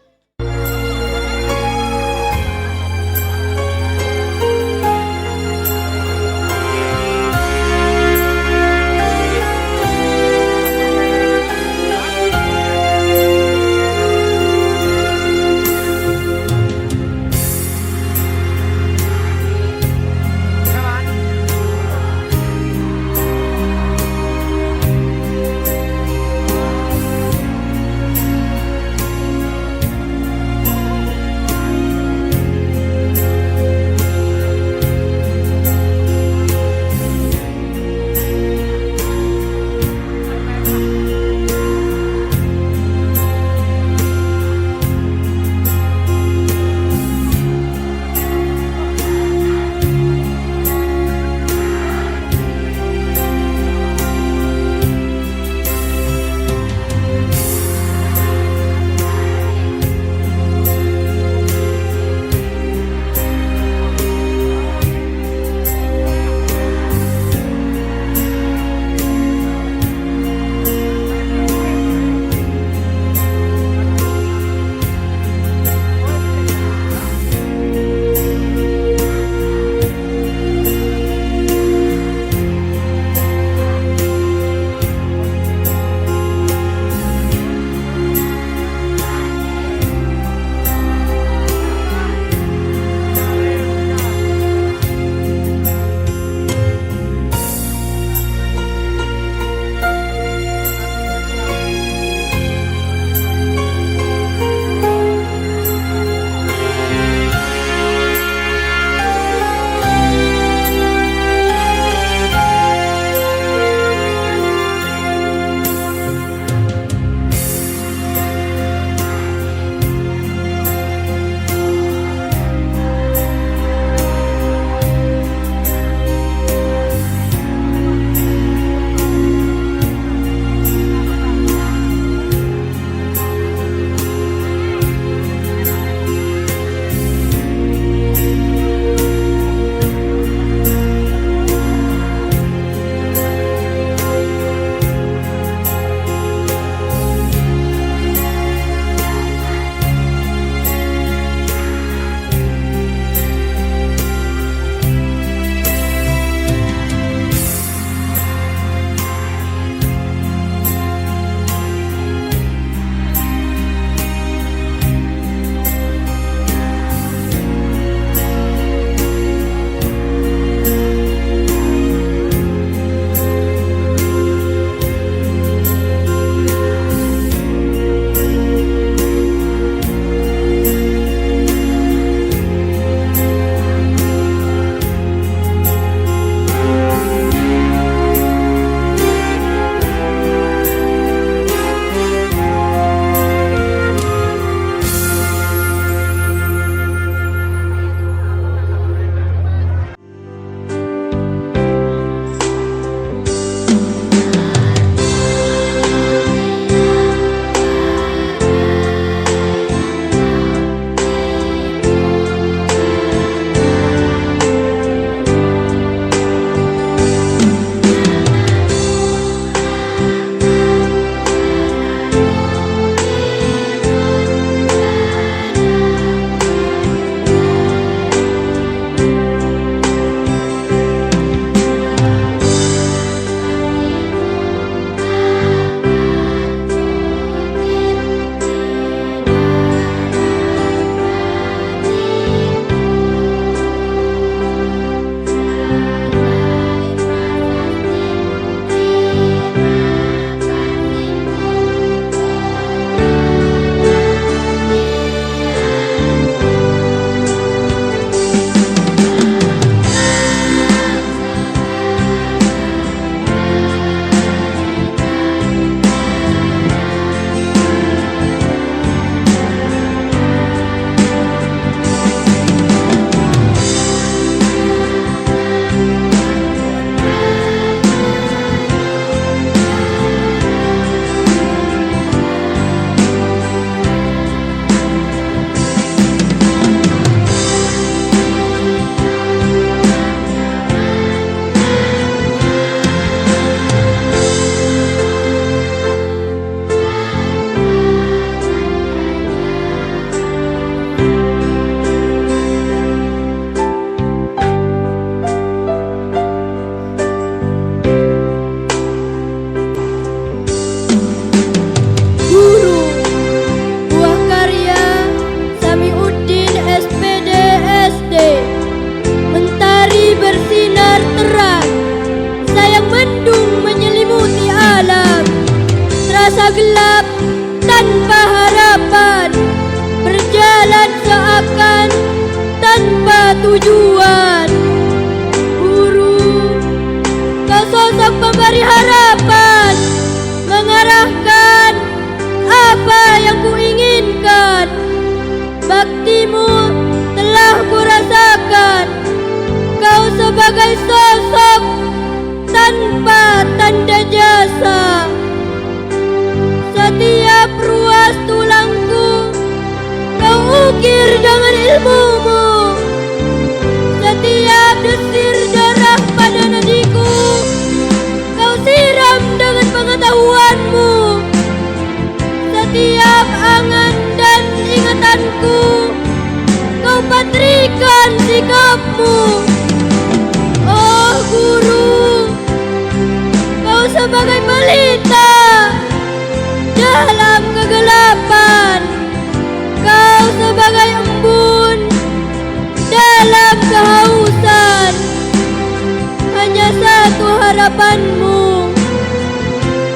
harapanmu.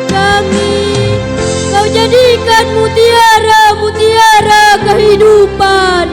Kami Kau jadikan mutiara-mutiara kehidupan.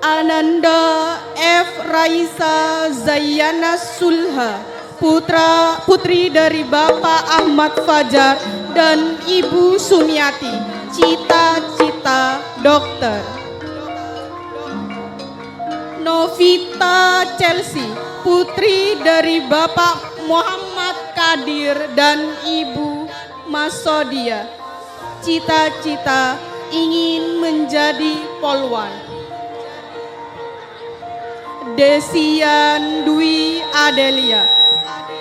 Ananda F. Raisa Zayana Sulha, putri dari Bapak Ahmad Fajar dan Ibu Sumiati, cita-cita dokter. Novita Chelsea, putri dari Bapak Muhammad Kadir dan Ibu Masodia, cita-cita ingin menjadi polwan. Desian Dwi Adelia,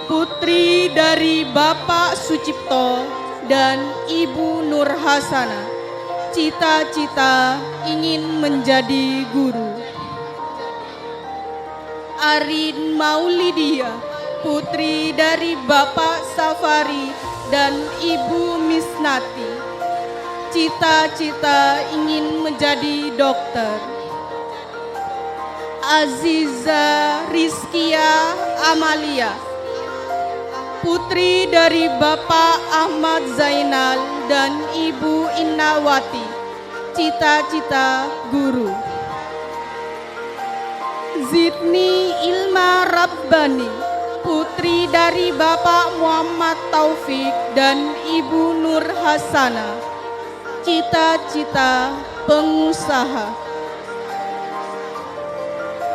putri dari Bapak Sucipto dan Ibu Nur Hasana, cita-cita ingin menjadi guru. Arin Maulidia, putri dari Bapak Safari dan Ibu Misnati, cita-cita ingin menjadi dokter. Aziza Rizkia Amalia, putri dari Bapak Ahmad Zainal dan Ibu Innawati, cita-cita guru. Zidni Ilma Rabbani, putri dari Bapak Muhammad Taufik dan Ibu Nur Hasana, cita-cita pengusaha.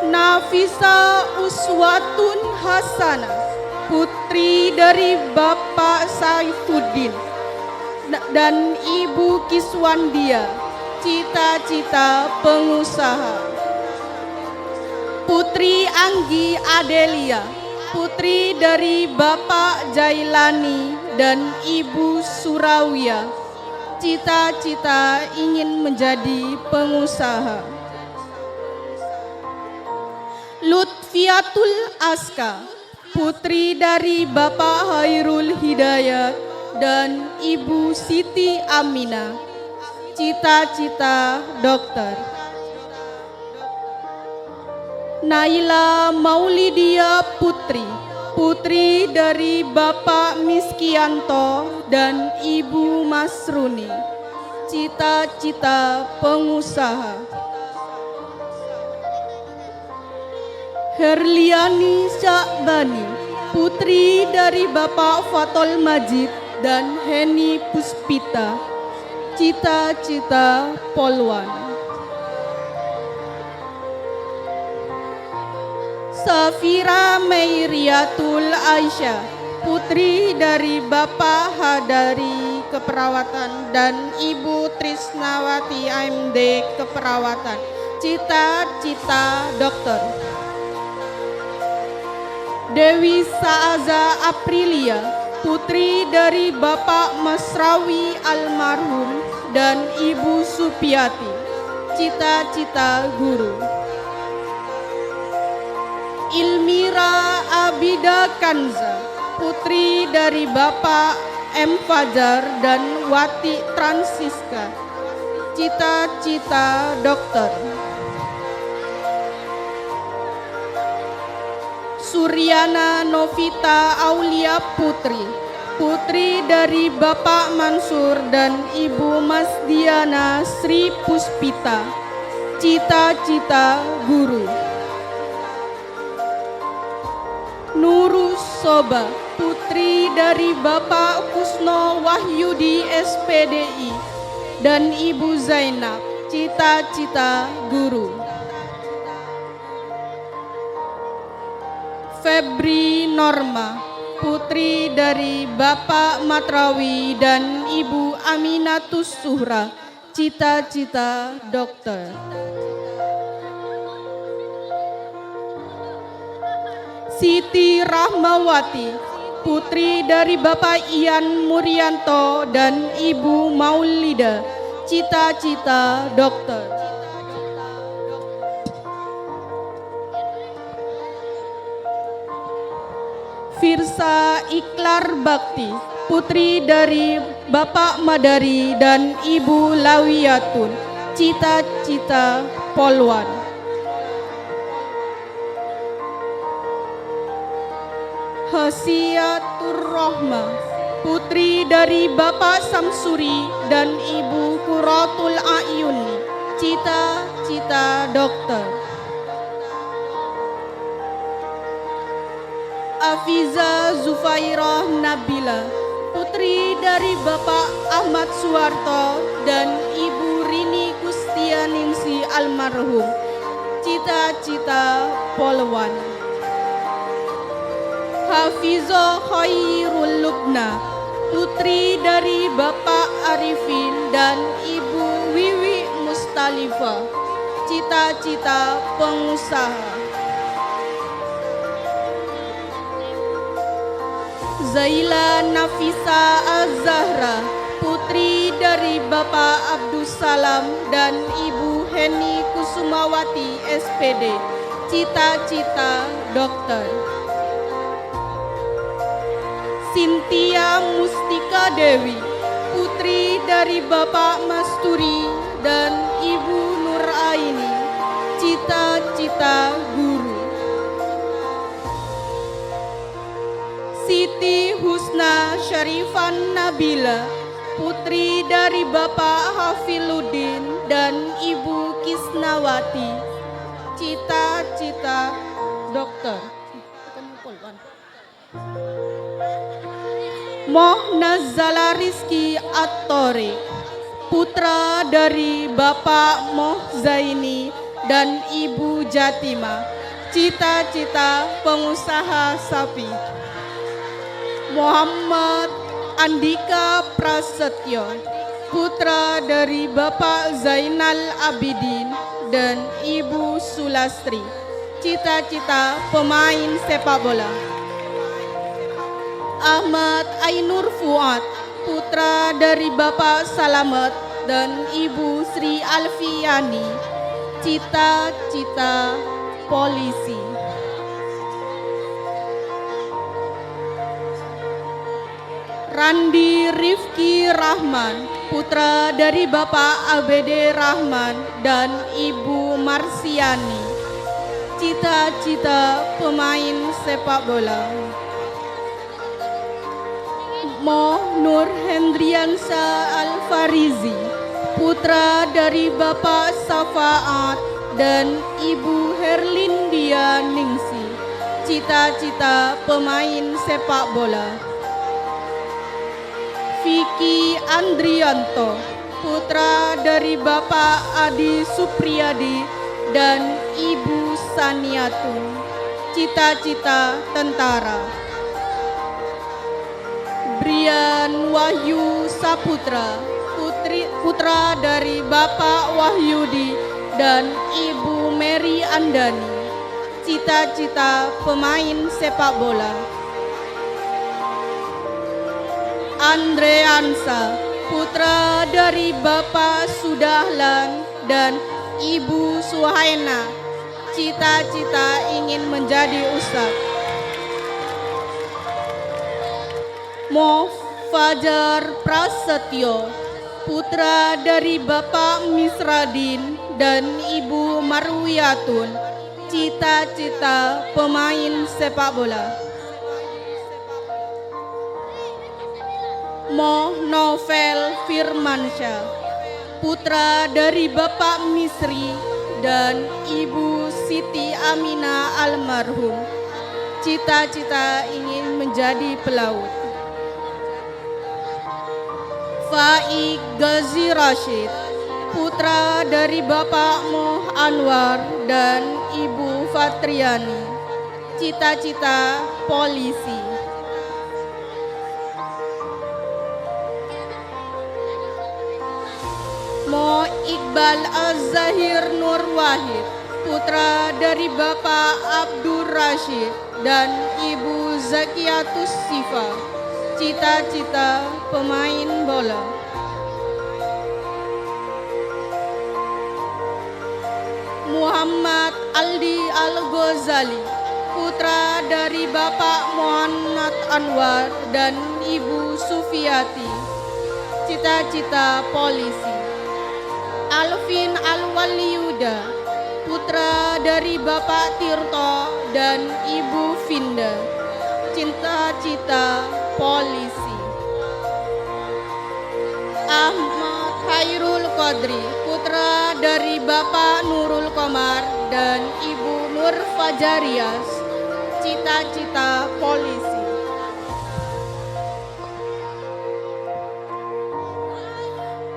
Nafisa Uswatun Hasanah, putri dari Bapak Saifuddin dan Ibu Kiswandia, cita-cita pengusaha. Putri Anggi Adelia, putri dari Bapak Jailani dan Ibu Surawiyah, cita-cita ingin menjadi pengusaha. Lutfiatul Aska, putri dari Bapak Hairul Hidayat dan Ibu Siti Aminah, cita-cita dokter. Naila Maulidia Putri, putri dari Bapak Miskianto dan Ibu Masruni, cita-cita pengusaha. Herliani Syakbani, putri dari Bapak Fatol Majid dan Heni Puspita, cita-cita polwan. Safira Meiriatul Aisyah, putri dari Bapak Hadari Keperawatan dan Ibu Trisnawati AMD Keperawatan, cita-cita dokter. Dewi Saaza Aprilia, putri dari Bapak Masrawi almarhum dan Ibu Supiati, cita-cita guru. Ilmira Abida Kanza, putri dari Bapak M. Fajar dan Wati Transiska, cita-cita dokter. Suryana Novita Aulia Putri, putri dari Bapak Mansur dan Ibu Masdiana Sri Puspita, cita-cita guru. Nurus Soba, putri dari Bapak Kusno Wahyudi SPDI dan Ibu Zainab, cita-cita guru. Febri Norma, putri dari Bapak Matrawi dan Ibu Aminatus Suhra, cita-cita dokter. Siti Rahmawati, putri dari Bapak Ian Murianto dan Ibu Maulida, cita-cita dokter. Firsa Iklar Bakti, putri dari Bapak Madari dan Ibu Lawiyatun, cita-cita Polwan. Hasiatur Rohma, putri dari Bapak Samsuri dan Ibu Quratul Ayuni, cita-cita dokter. Afiza Zufairah Nabila, putri dari Bapak Ahmad Suwarto dan Ibu Rini Kustianingsi almarhum, cita-cita Polwan. Hafizo Khairul Lubna, putri dari Bapak Arifin dan Ibu Wiwi Mustalifah, cita-cita pengusaha. Zaila Nafisa Az-Zahra, putri dari Bapak Abdussalam dan Ibu Heni Kusumawati SPD, cita-cita dokter. Sintia Mustika Dewi, putri dari Bapak Masturi dan Ibu Nuraini, cita-cita guru. Siti Husna Syarifan Nabila, putri dari Bapak Hafiluddin dan Ibu Kisnawati, cita-cita dokter. Moh Nazala Rizki At-Tori, putra dari Bapak Moh Zaini dan Ibu Jatima, cita-cita pengusaha sapi. Muhammad Andika Prasetyo, putra dari Bapak Zainal Abidin dan Ibu Sulastri, cita-cita pemain sepak bola. Ahmad Ainur Fuad, putra dari Bapak Salamet dan Ibu Sri Alfiani, cita-cita polisi. Randi Rifki Rahman, putra dari Bapak ABD Rahman dan Ibu Marsiani, cita-cita pemain sepak bola. Moh Nur Hendriansa Al-Farizi, putra dari Bapak Safaat dan Ibu Herlindia Ningsi, cita-cita pemain sepak bola. Vicky Andrianto, putra dari Bapak Adi Supriyadi dan Ibu Saniatun, cita-cita tentara. Brian Wahyu Saputra, putra dari Bapak Wahyudi dan Ibu Mary Andani, cita-cita pemain sepak bola. Andreansa, putra dari Bapak Sudahlan dan Ibu Suhaina, cita-cita ingin menjadi ustadz. Mo Fajar Prasetyo, putra dari Bapak Misradin dan Ibu Marwiyatun, cita-cita pemain sepak bola. Mo Novel Firmansyah, putra dari Bapak Misri dan Ibu Siti Aminah almarhum, cita-cita ingin menjadi pelaut. Faik Ghazi Rashid, putra dari Bapak Moh Anwar dan Ibu Fatriani, cita-cita polisi. Mo Iqbal Az-Zahir Nur Wahid, putra dari Bapak Abdur Rashid dan Ibu Zakiatus Sifa, cita-cita pemain bola. Muhammad Aldi Al-Ghazali, putra dari Bapak Muhammad Anwar dan Ibu Sufiyati, cita-cita polisi. Alvin Al-Waliyuda, putra dari Bapak Tirto dan Ibu Finda, cita-cita polisi. Ahmad Khairul Qadri, putra dari Bapak Nurul Komar dan Ibu Nur Fajarias, cita-cita polisi.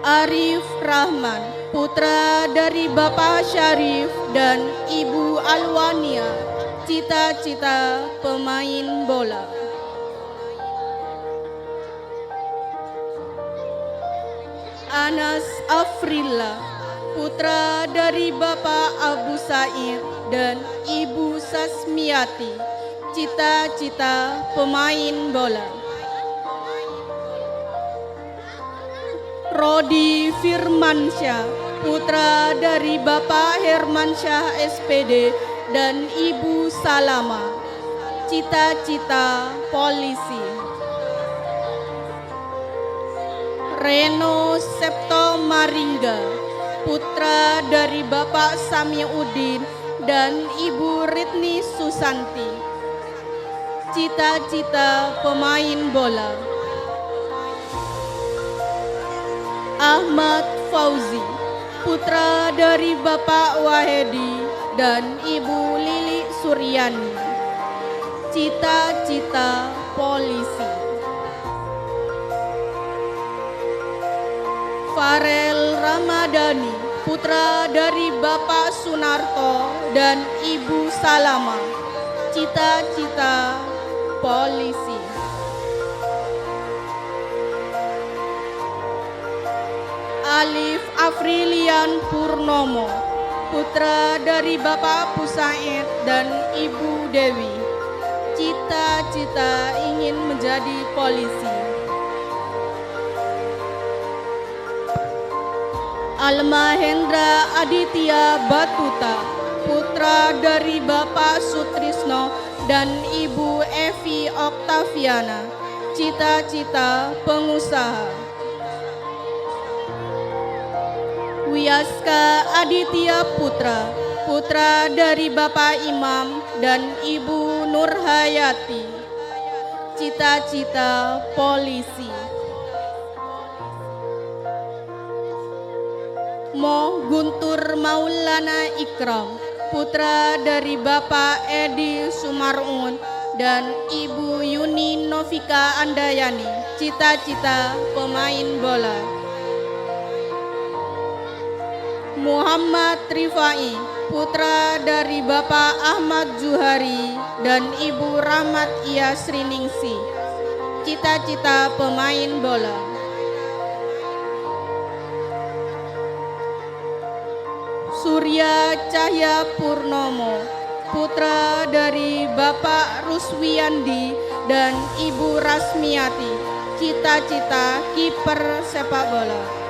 Arif Rahman, putra dari Bapak Syarif dan Ibu Alwania, cita-cita pemain bola. Anas Afrilla, putra dari Bapak Abu Said dan Ibu Sasmiati, cita-cita pemain bola. Rodi Firmansyah, putra dari Bapak Hermansyah SPD dan Ibu Salama, cita-cita polisi. Reno Septo Maringga, putra dari Bapak Samiuddin dan Ibu Ritni Susanti, cita-cita pemain bola. Ahmad Fauzi, putra dari Bapak Wahedi dan Ibu Lili Suryani, cita-cita polisi. Farel Ramadhani, putra dari Bapak Sunarto dan Ibu Salama, cita-cita polisi. Alif Afrilian Purnomo, putra dari Bapak Pusaid dan Ibu Dewi, cita-cita ingin menjadi polisi. Almahendra Aditya Batuta, putra dari Bapak Sutrisno dan Ibu Evi Oktaviana, cita-cita pengusaha. Wiyaska Aditya Putra, putra dari Bapak Imam dan Ibu Nurhayati, cita-cita polisi. Mo Guntur Maulana Ikram, putra dari Bapak Edi Sumarun dan Ibu Yuni Novika Andayani, cita-cita pemain bola. Muhammad Rifai, putra dari Bapak Ahmad Juhari dan Ibu Rahmat Ia Sriningsi, cita-cita pemain bola. Surya Cahya Purnomo, putra dari Bapak Ruswiandi dan Ibu Rasmiati, cita-cita kiper sepak bola.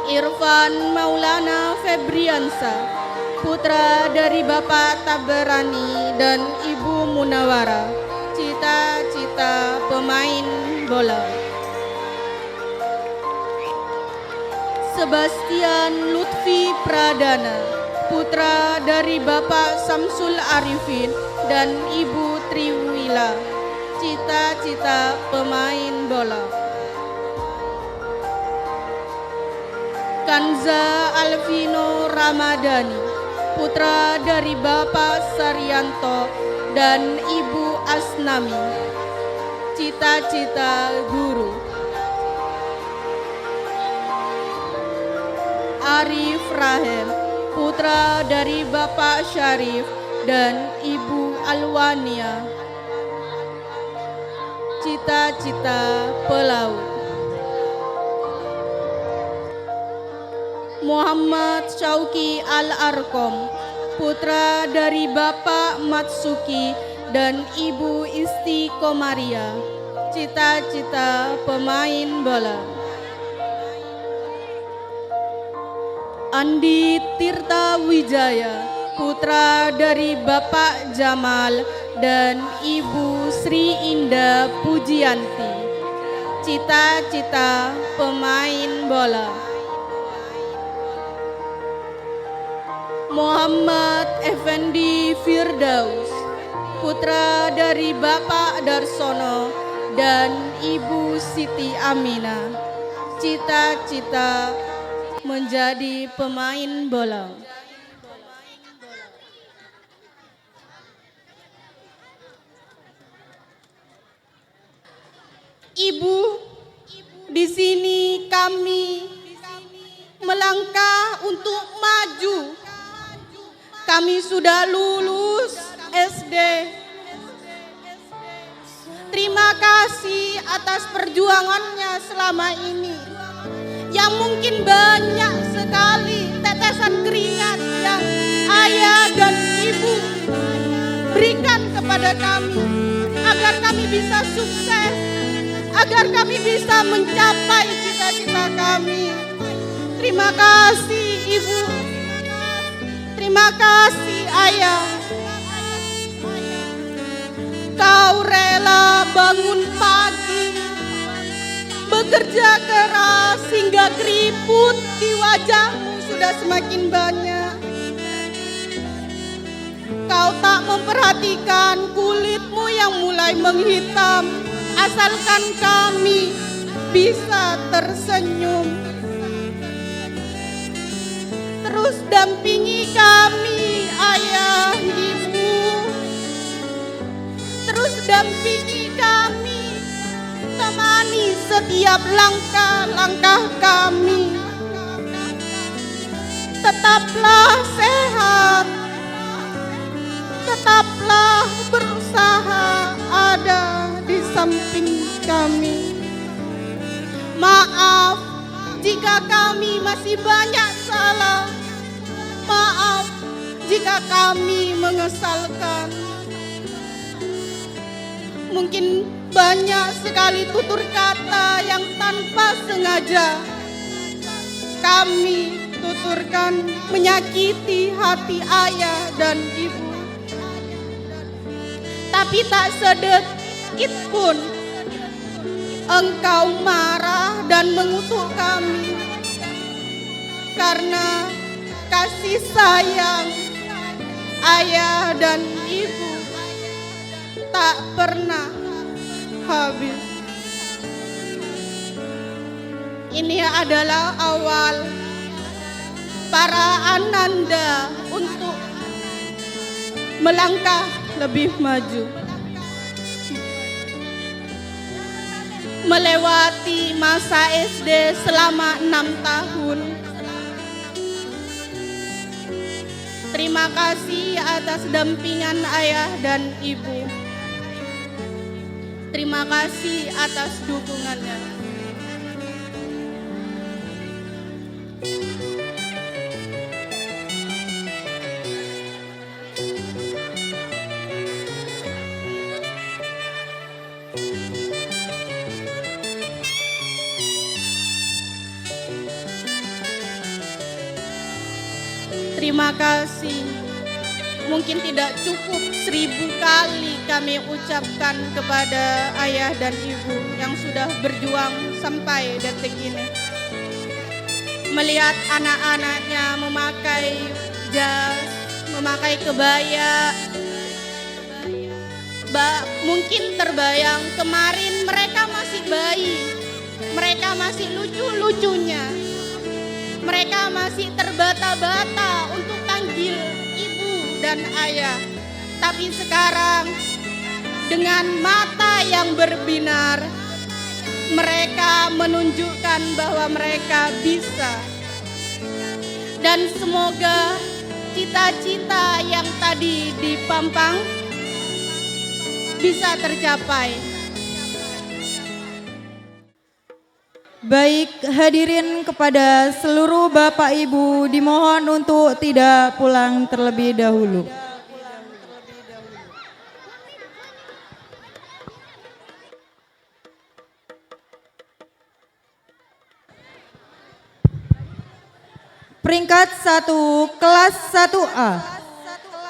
Irfan Maulana Febriansa, putra dari Bapak Taberani dan Ibu Munawara, cita-cita pemain bola. Sebastian Lutfi Pradana, putra dari Bapak Samsul Arifin dan Ibu Triwila, cita-cita pemain bola. Kanza Alvino Ramadhani, putra dari Bapak Saryanto dan Ibu Asnami, cita-cita guru. Arif Rahim, putra dari Bapak Syarif dan Ibu Alwania, cita-cita pelaut. Muhammad Syauki Al-Arkom, putra dari Bapak Matsuki dan Ibu Isti Komaria, cita-cita pemain bola. Andi Tirta Wijaya, putra dari Bapak Jamal dan Ibu Sri Indah Pujianti, cita-cita pemain bola. Muhammad Effendi Firdaus, putra dari Bapak Darsono dan Ibu Siti Aminah, cita-cita menjadi pemain bola. Ibu, di sini kami melangkah untuk maju. Kami sudah lulus SD. Terima kasih atas perjuangannya selama ini. Yang mungkin banyak sekali tetesan keringat yang ayah dan ibu berikan kepada kami, agar kami bisa sukses, agar kami bisa mencapai cita-cita kami. Terima kasih ibu. Terima kasih ayah. Kau rela bangun pagi, bekerja keras hingga keriput di wajahmu sudah semakin banyak. Kau tak memperhatikan kulitmu yang mulai menghitam, asalkan kami bisa tersenyum. Terus dampingi kami ayah ibu, terus dampingi kami, temani setiap langkah-langkah kami. Tetaplah sehat, tetaplah berusaha ada di samping kami. Maaf jika kami masih banyak salah. Maaf jika kami mengesalkan. Mungkin banyak sekali tutur kata yang tanpa sengaja kami tuturkan menyakiti hati ayah dan ibu. Tapi tak sedikit pun engkau marah dan mengutuk kami, karena kasih sayang ayah dan ibu tak pernah habis. Ini adalah awal para ananda untuk melangkah lebih maju, melewati masa SD selama 6 tahun. Terima kasih atas dampingan ayah dan ibu. Terima kasih atas dukungannya. Terima kasih. Mungkin tidak cukup 1000 kali kami ucapkan kepada ayah dan ibu yang sudah berjuang sampai detik ini. Melihat anak-anaknya memakai jas, memakai kebaya, mungkin terbayang kemarin mereka masih bayi, mereka masih lucu-lucunya. Mereka masih terbata-bata untuk panggil ibu dan ayah. Tapi sekarang dengan mata yang berbinar, mereka menunjukkan bahwa mereka bisa. Dan semoga cita-cita yang tadi dipampang bisa tercapai. Baik, hadirin kepada seluruh Bapak Ibu dimohon untuk tidak pulang terlebih dahulu. Peringkat 1, kelas 1A.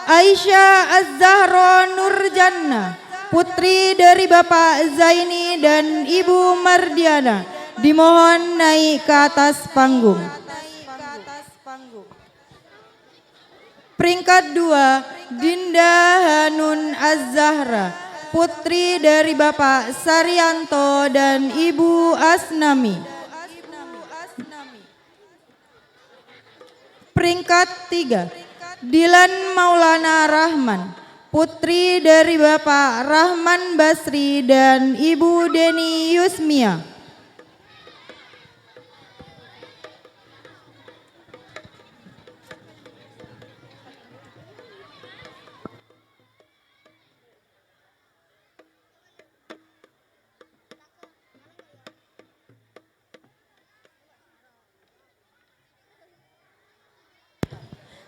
Aisyah Az-Zahra Nurjannah, putri dari Bapak Zaini dan Ibu Mardiana, dimohon naik ke atas panggung. Peringkat 2, Dinda Hanun Az-Zahra, putri dari Bapak Saryanto dan Ibu Asnami. Peringkat 3, Dilan Maulana Rahman, putri dari Bapak Rahman Basri dan Ibu Deni Yusmia.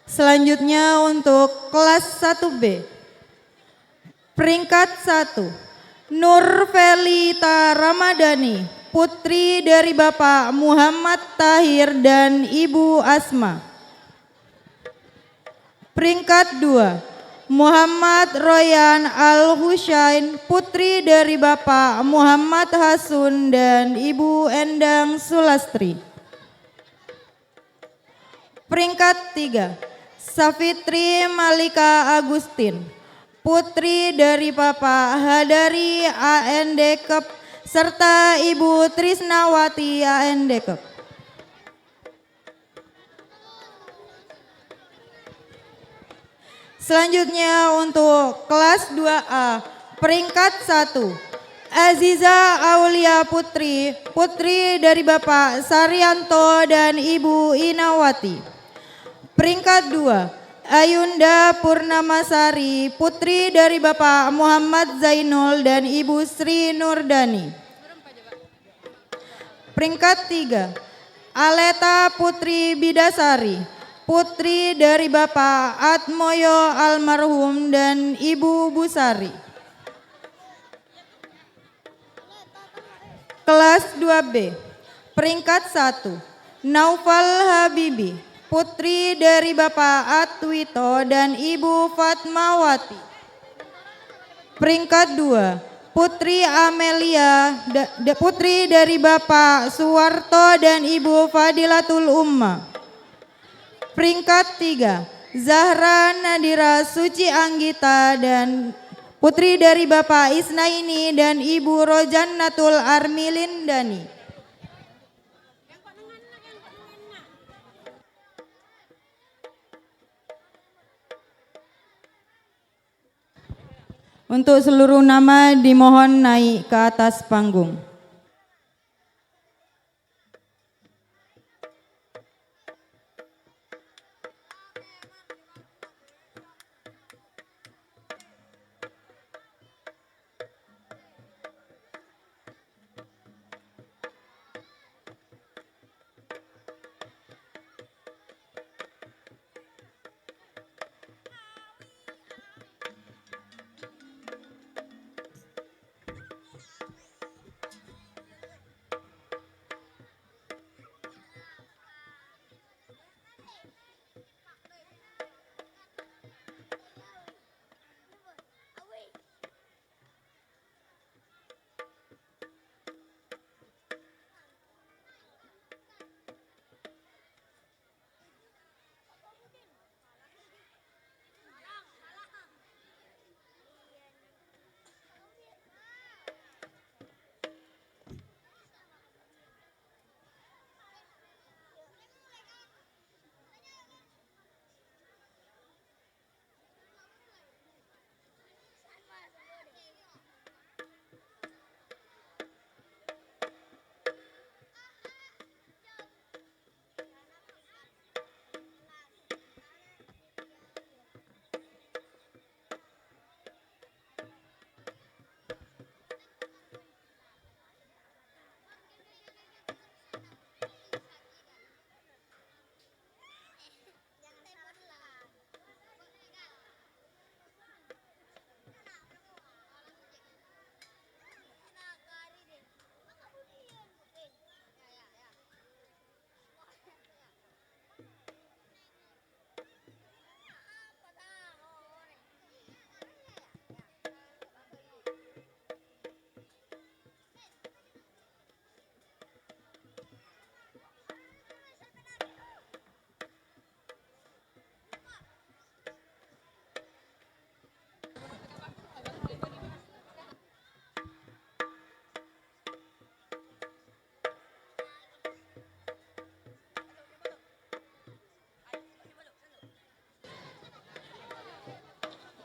Selanjutnya untuk kelas 1B. Peringkat 1, Nur Felita Ramadhani, putri dari Bapak Muhammad Tahir dan Ibu Asma. Peringkat 2, Muhammad Royan Al-Husain, putri dari Bapak Muhammad Hasun dan Ibu Endang Sulastri. Peringkat 3, Safitri Malika Agustin, putri dari Bapak Hadari ANDKEP serta Ibu Trisnawati ANDKEP. Selanjutnya untuk kelas 2A, peringkat 1, Aziza Aulia Putri, putri dari Bapak Saryanto dan Ibu Inawati. Peringkat 2, Ayunda Purnamasari, putri dari Bapak Muhammad Zainul dan Ibu Sri Nurdani. Peringkat 3, Aleta Putri Bidasari, putri dari Bapak Atmoyo almarhum dan Ibu Busari. Kelas 2B, peringkat 1, Naufal Habibi, putri dari Bapak Atwito dan Ibu Fatmawati. Peringkat 2, Putri Amelia, putri dari Bapak Suwarto dan Ibu Fadilatul Umma. Peringkat 3, Zahra Nadira Suci Anggita dan putri dari Bapak Isnaini dan Ibu Rojannatul Armilindani. Untuk seluruh nama dimohon naik ke atas panggung.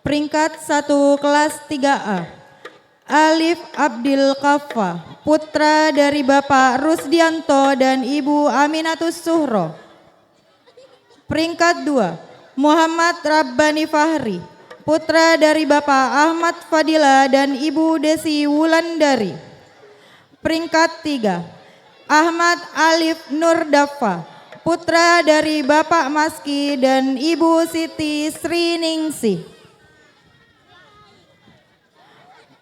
Peringkat 1 kelas 3A, Alif Abdil Kaffa, putra dari Bapak Rusdianto dan Ibu Aminatus Suhro. Peringkat 2, Muhammad Rabbani Fahri, putra dari Bapak Ahmad Fadila dan Ibu Desi Wulandari. Peringkat 3, Ahmad Alif Nurdaffa, putra dari Bapak Maski dan Ibu Siti Sriningsih.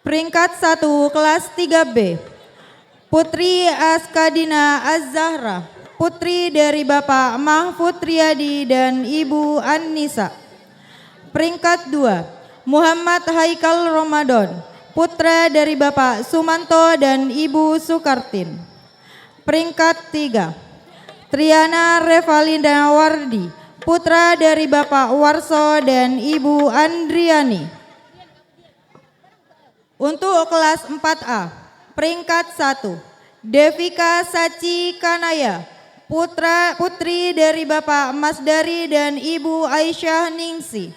Peringkat 1 kelas 3B, Putri Askadina Az-Zahra, putri dari Bapak Mahfud Riyadi dan Ibu Annisa. Peringkat 2, Muhammad Haikal Ramadan, putra dari Bapak Sumanto dan Ibu Sukartin. Peringkat 3, Triana Revalina Wardi, putra dari Bapak Warso dan Ibu Andriani. Untuk kelas 4A, peringkat 1, Devika Saci Kanaya, putri dari Bapak Masdari dan Ibu Aisyah Ningsi.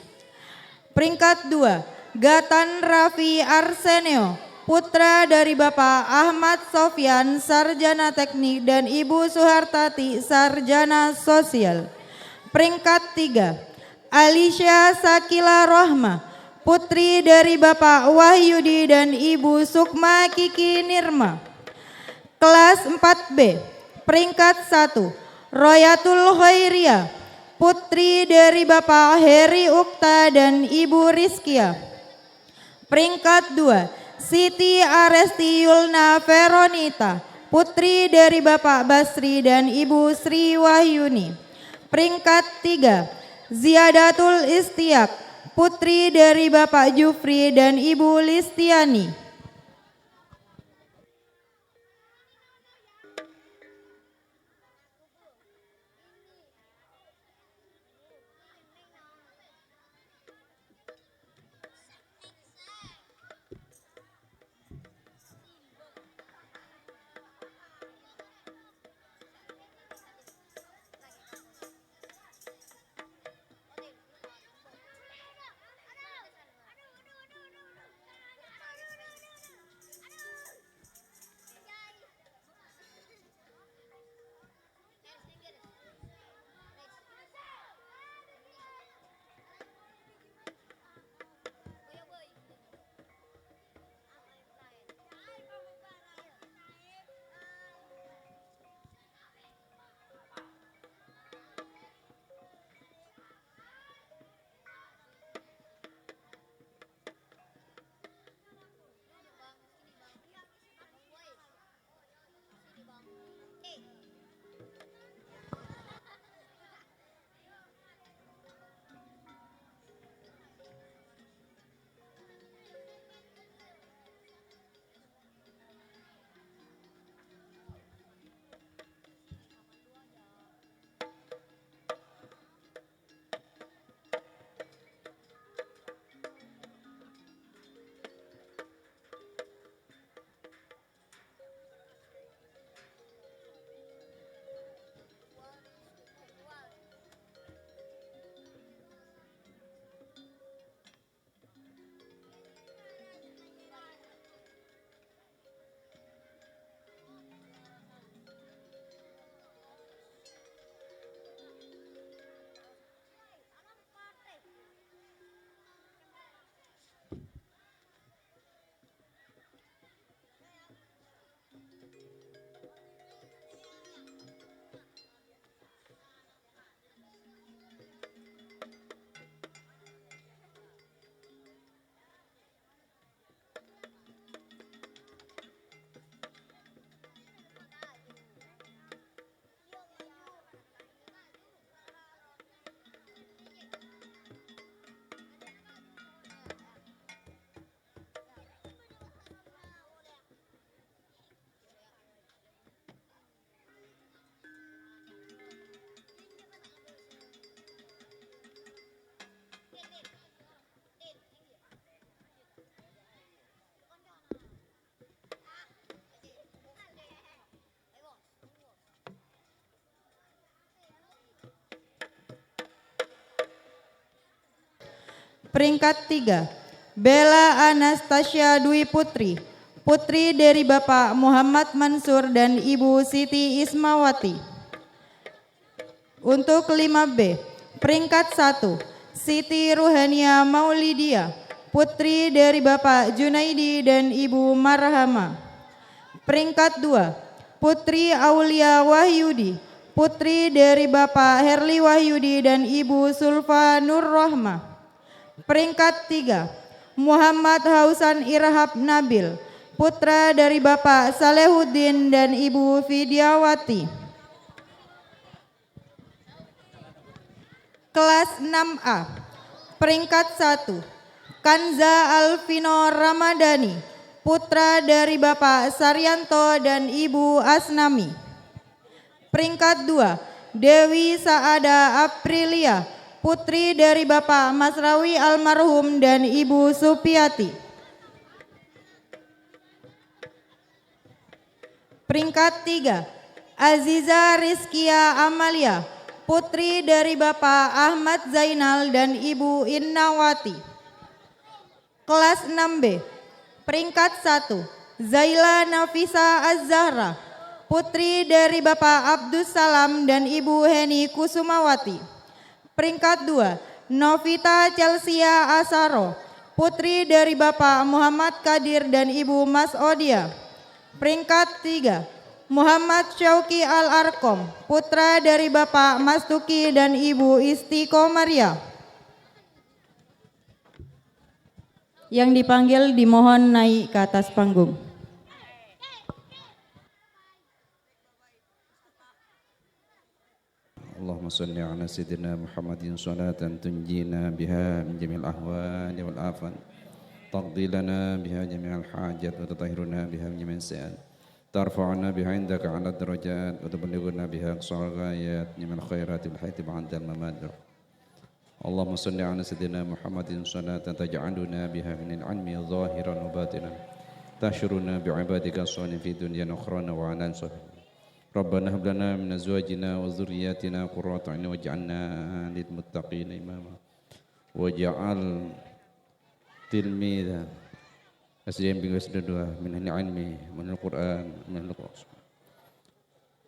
Peringkat 2, Gatan Raffi Arsenio, putra dari Bapak Ahmad Sofyan, Sarjana Teknik dan Ibu Suhartati, Sarjana Sosial. Peringkat 3, Alicia Sakila Rohma, putri dari Bapak Wahyudi dan Ibu Sukma Kiki Nirma. Kelas 4B, peringkat 1, Royatul Khairia, putri dari Bapak Heri Ukta dan Ibu Rizkia. Peringkat 2, Siti Aresti Yulna Veronita, putri dari Bapak Basri dan Ibu Sri Wahyuni. Peringkat 3, Ziyadatul Istiak, putri dari Bapak Jufri dan Ibu Listiani. Peringkat 3, Bella Anastasia Dwi Putri, putri dari Bapak Muhammad Mansur dan Ibu Siti Ismawati. Untuk 5B, peringkat 1, Siti Ruhania Maulidia, putri dari Bapak Junaidi dan Ibu Marhama. Peringkat 2, Putri Aulia Wahyudi, putri dari Bapak Herli Wahyudi dan Ibu Sulfa Nur Rohmah. Peringkat 3, Muhammad Hausan Irhab Nabil, putra dari Bapak Salehuddin dan Ibu Fidyawati. Kelas 6A, peringkat 1, Kanza Alvino Ramadhani, putra dari Bapak Saryanto dan Ibu Asnami. Peringkat 2, Dewi Saada Aprilia, putri dari Bapak Masrawi almarhum dan Ibu Supiati. Peringkat 3, Aziza Rizkia Amalia, putri dari Bapak Ahmad Zainal dan Ibu Innawati. Kelas 6B, peringkat 1, Zaila Nafisa Az-Zahra, putri dari Bapak Abdus Salam dan Ibu Heni Kusumawati. Peringkat 2, Novita Chelsea Asaro, putri dari Bapak Muhammad Kadir dan Ibu Mas Odia. Peringkat 3, Muhammad Syauki Al-Arkom, putra dari Bapak Mas Tuki dan Ibu Istiqomaria. Yang dipanggil dimohon naik ke atas panggung. Allahumma salli ala sayyidina Muhammadin salatan tunjina biha min jami'il ahwali wal afat taqdi lana biha jami'al hajat wa tutahhiruna biha min jami'is sayiat tarfa'una biha indaka 'ala darajat wa tuballighuna biha aqsal ghayat min khairatil hayati ba'dal mamat. Allahumma salli ala sayyidina Muhammadin salatan taj'aluna biha min al-'ilmi zahiran wa batinan tashuruna bi'ibadika salihin fi dunya wa akhirana wa 'ala sahbihi. Rabbana hab lana min azwajina wa dhurriyyatina qurrata a'yun waj'alna lil muttaqina imama waj'al tilmidha asjim bi wasdadwa min al-'ilmi min al-Qur'an min al-Qur'an.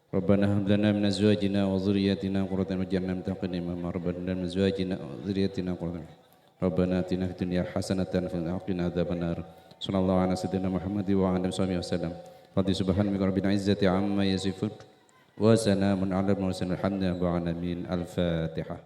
Rabbana hab lana min azwajina wa dhurriyyatina qurrata a'yun waj'alna lil muttaqina imama. Rabbana min azwajina wa dhurriyyatina qurrata a'yun. Rabbana atina fid dunya hasanatan wa qina adzabannar. Sallallahu ala sayyidina Muhammad wa ala alihi wasallam. Fadli subhanaka rabbil izzati amma yasifun wa salamun ala al-mursalin walhamdulillahi rabbil alamin. Al-Fatihah.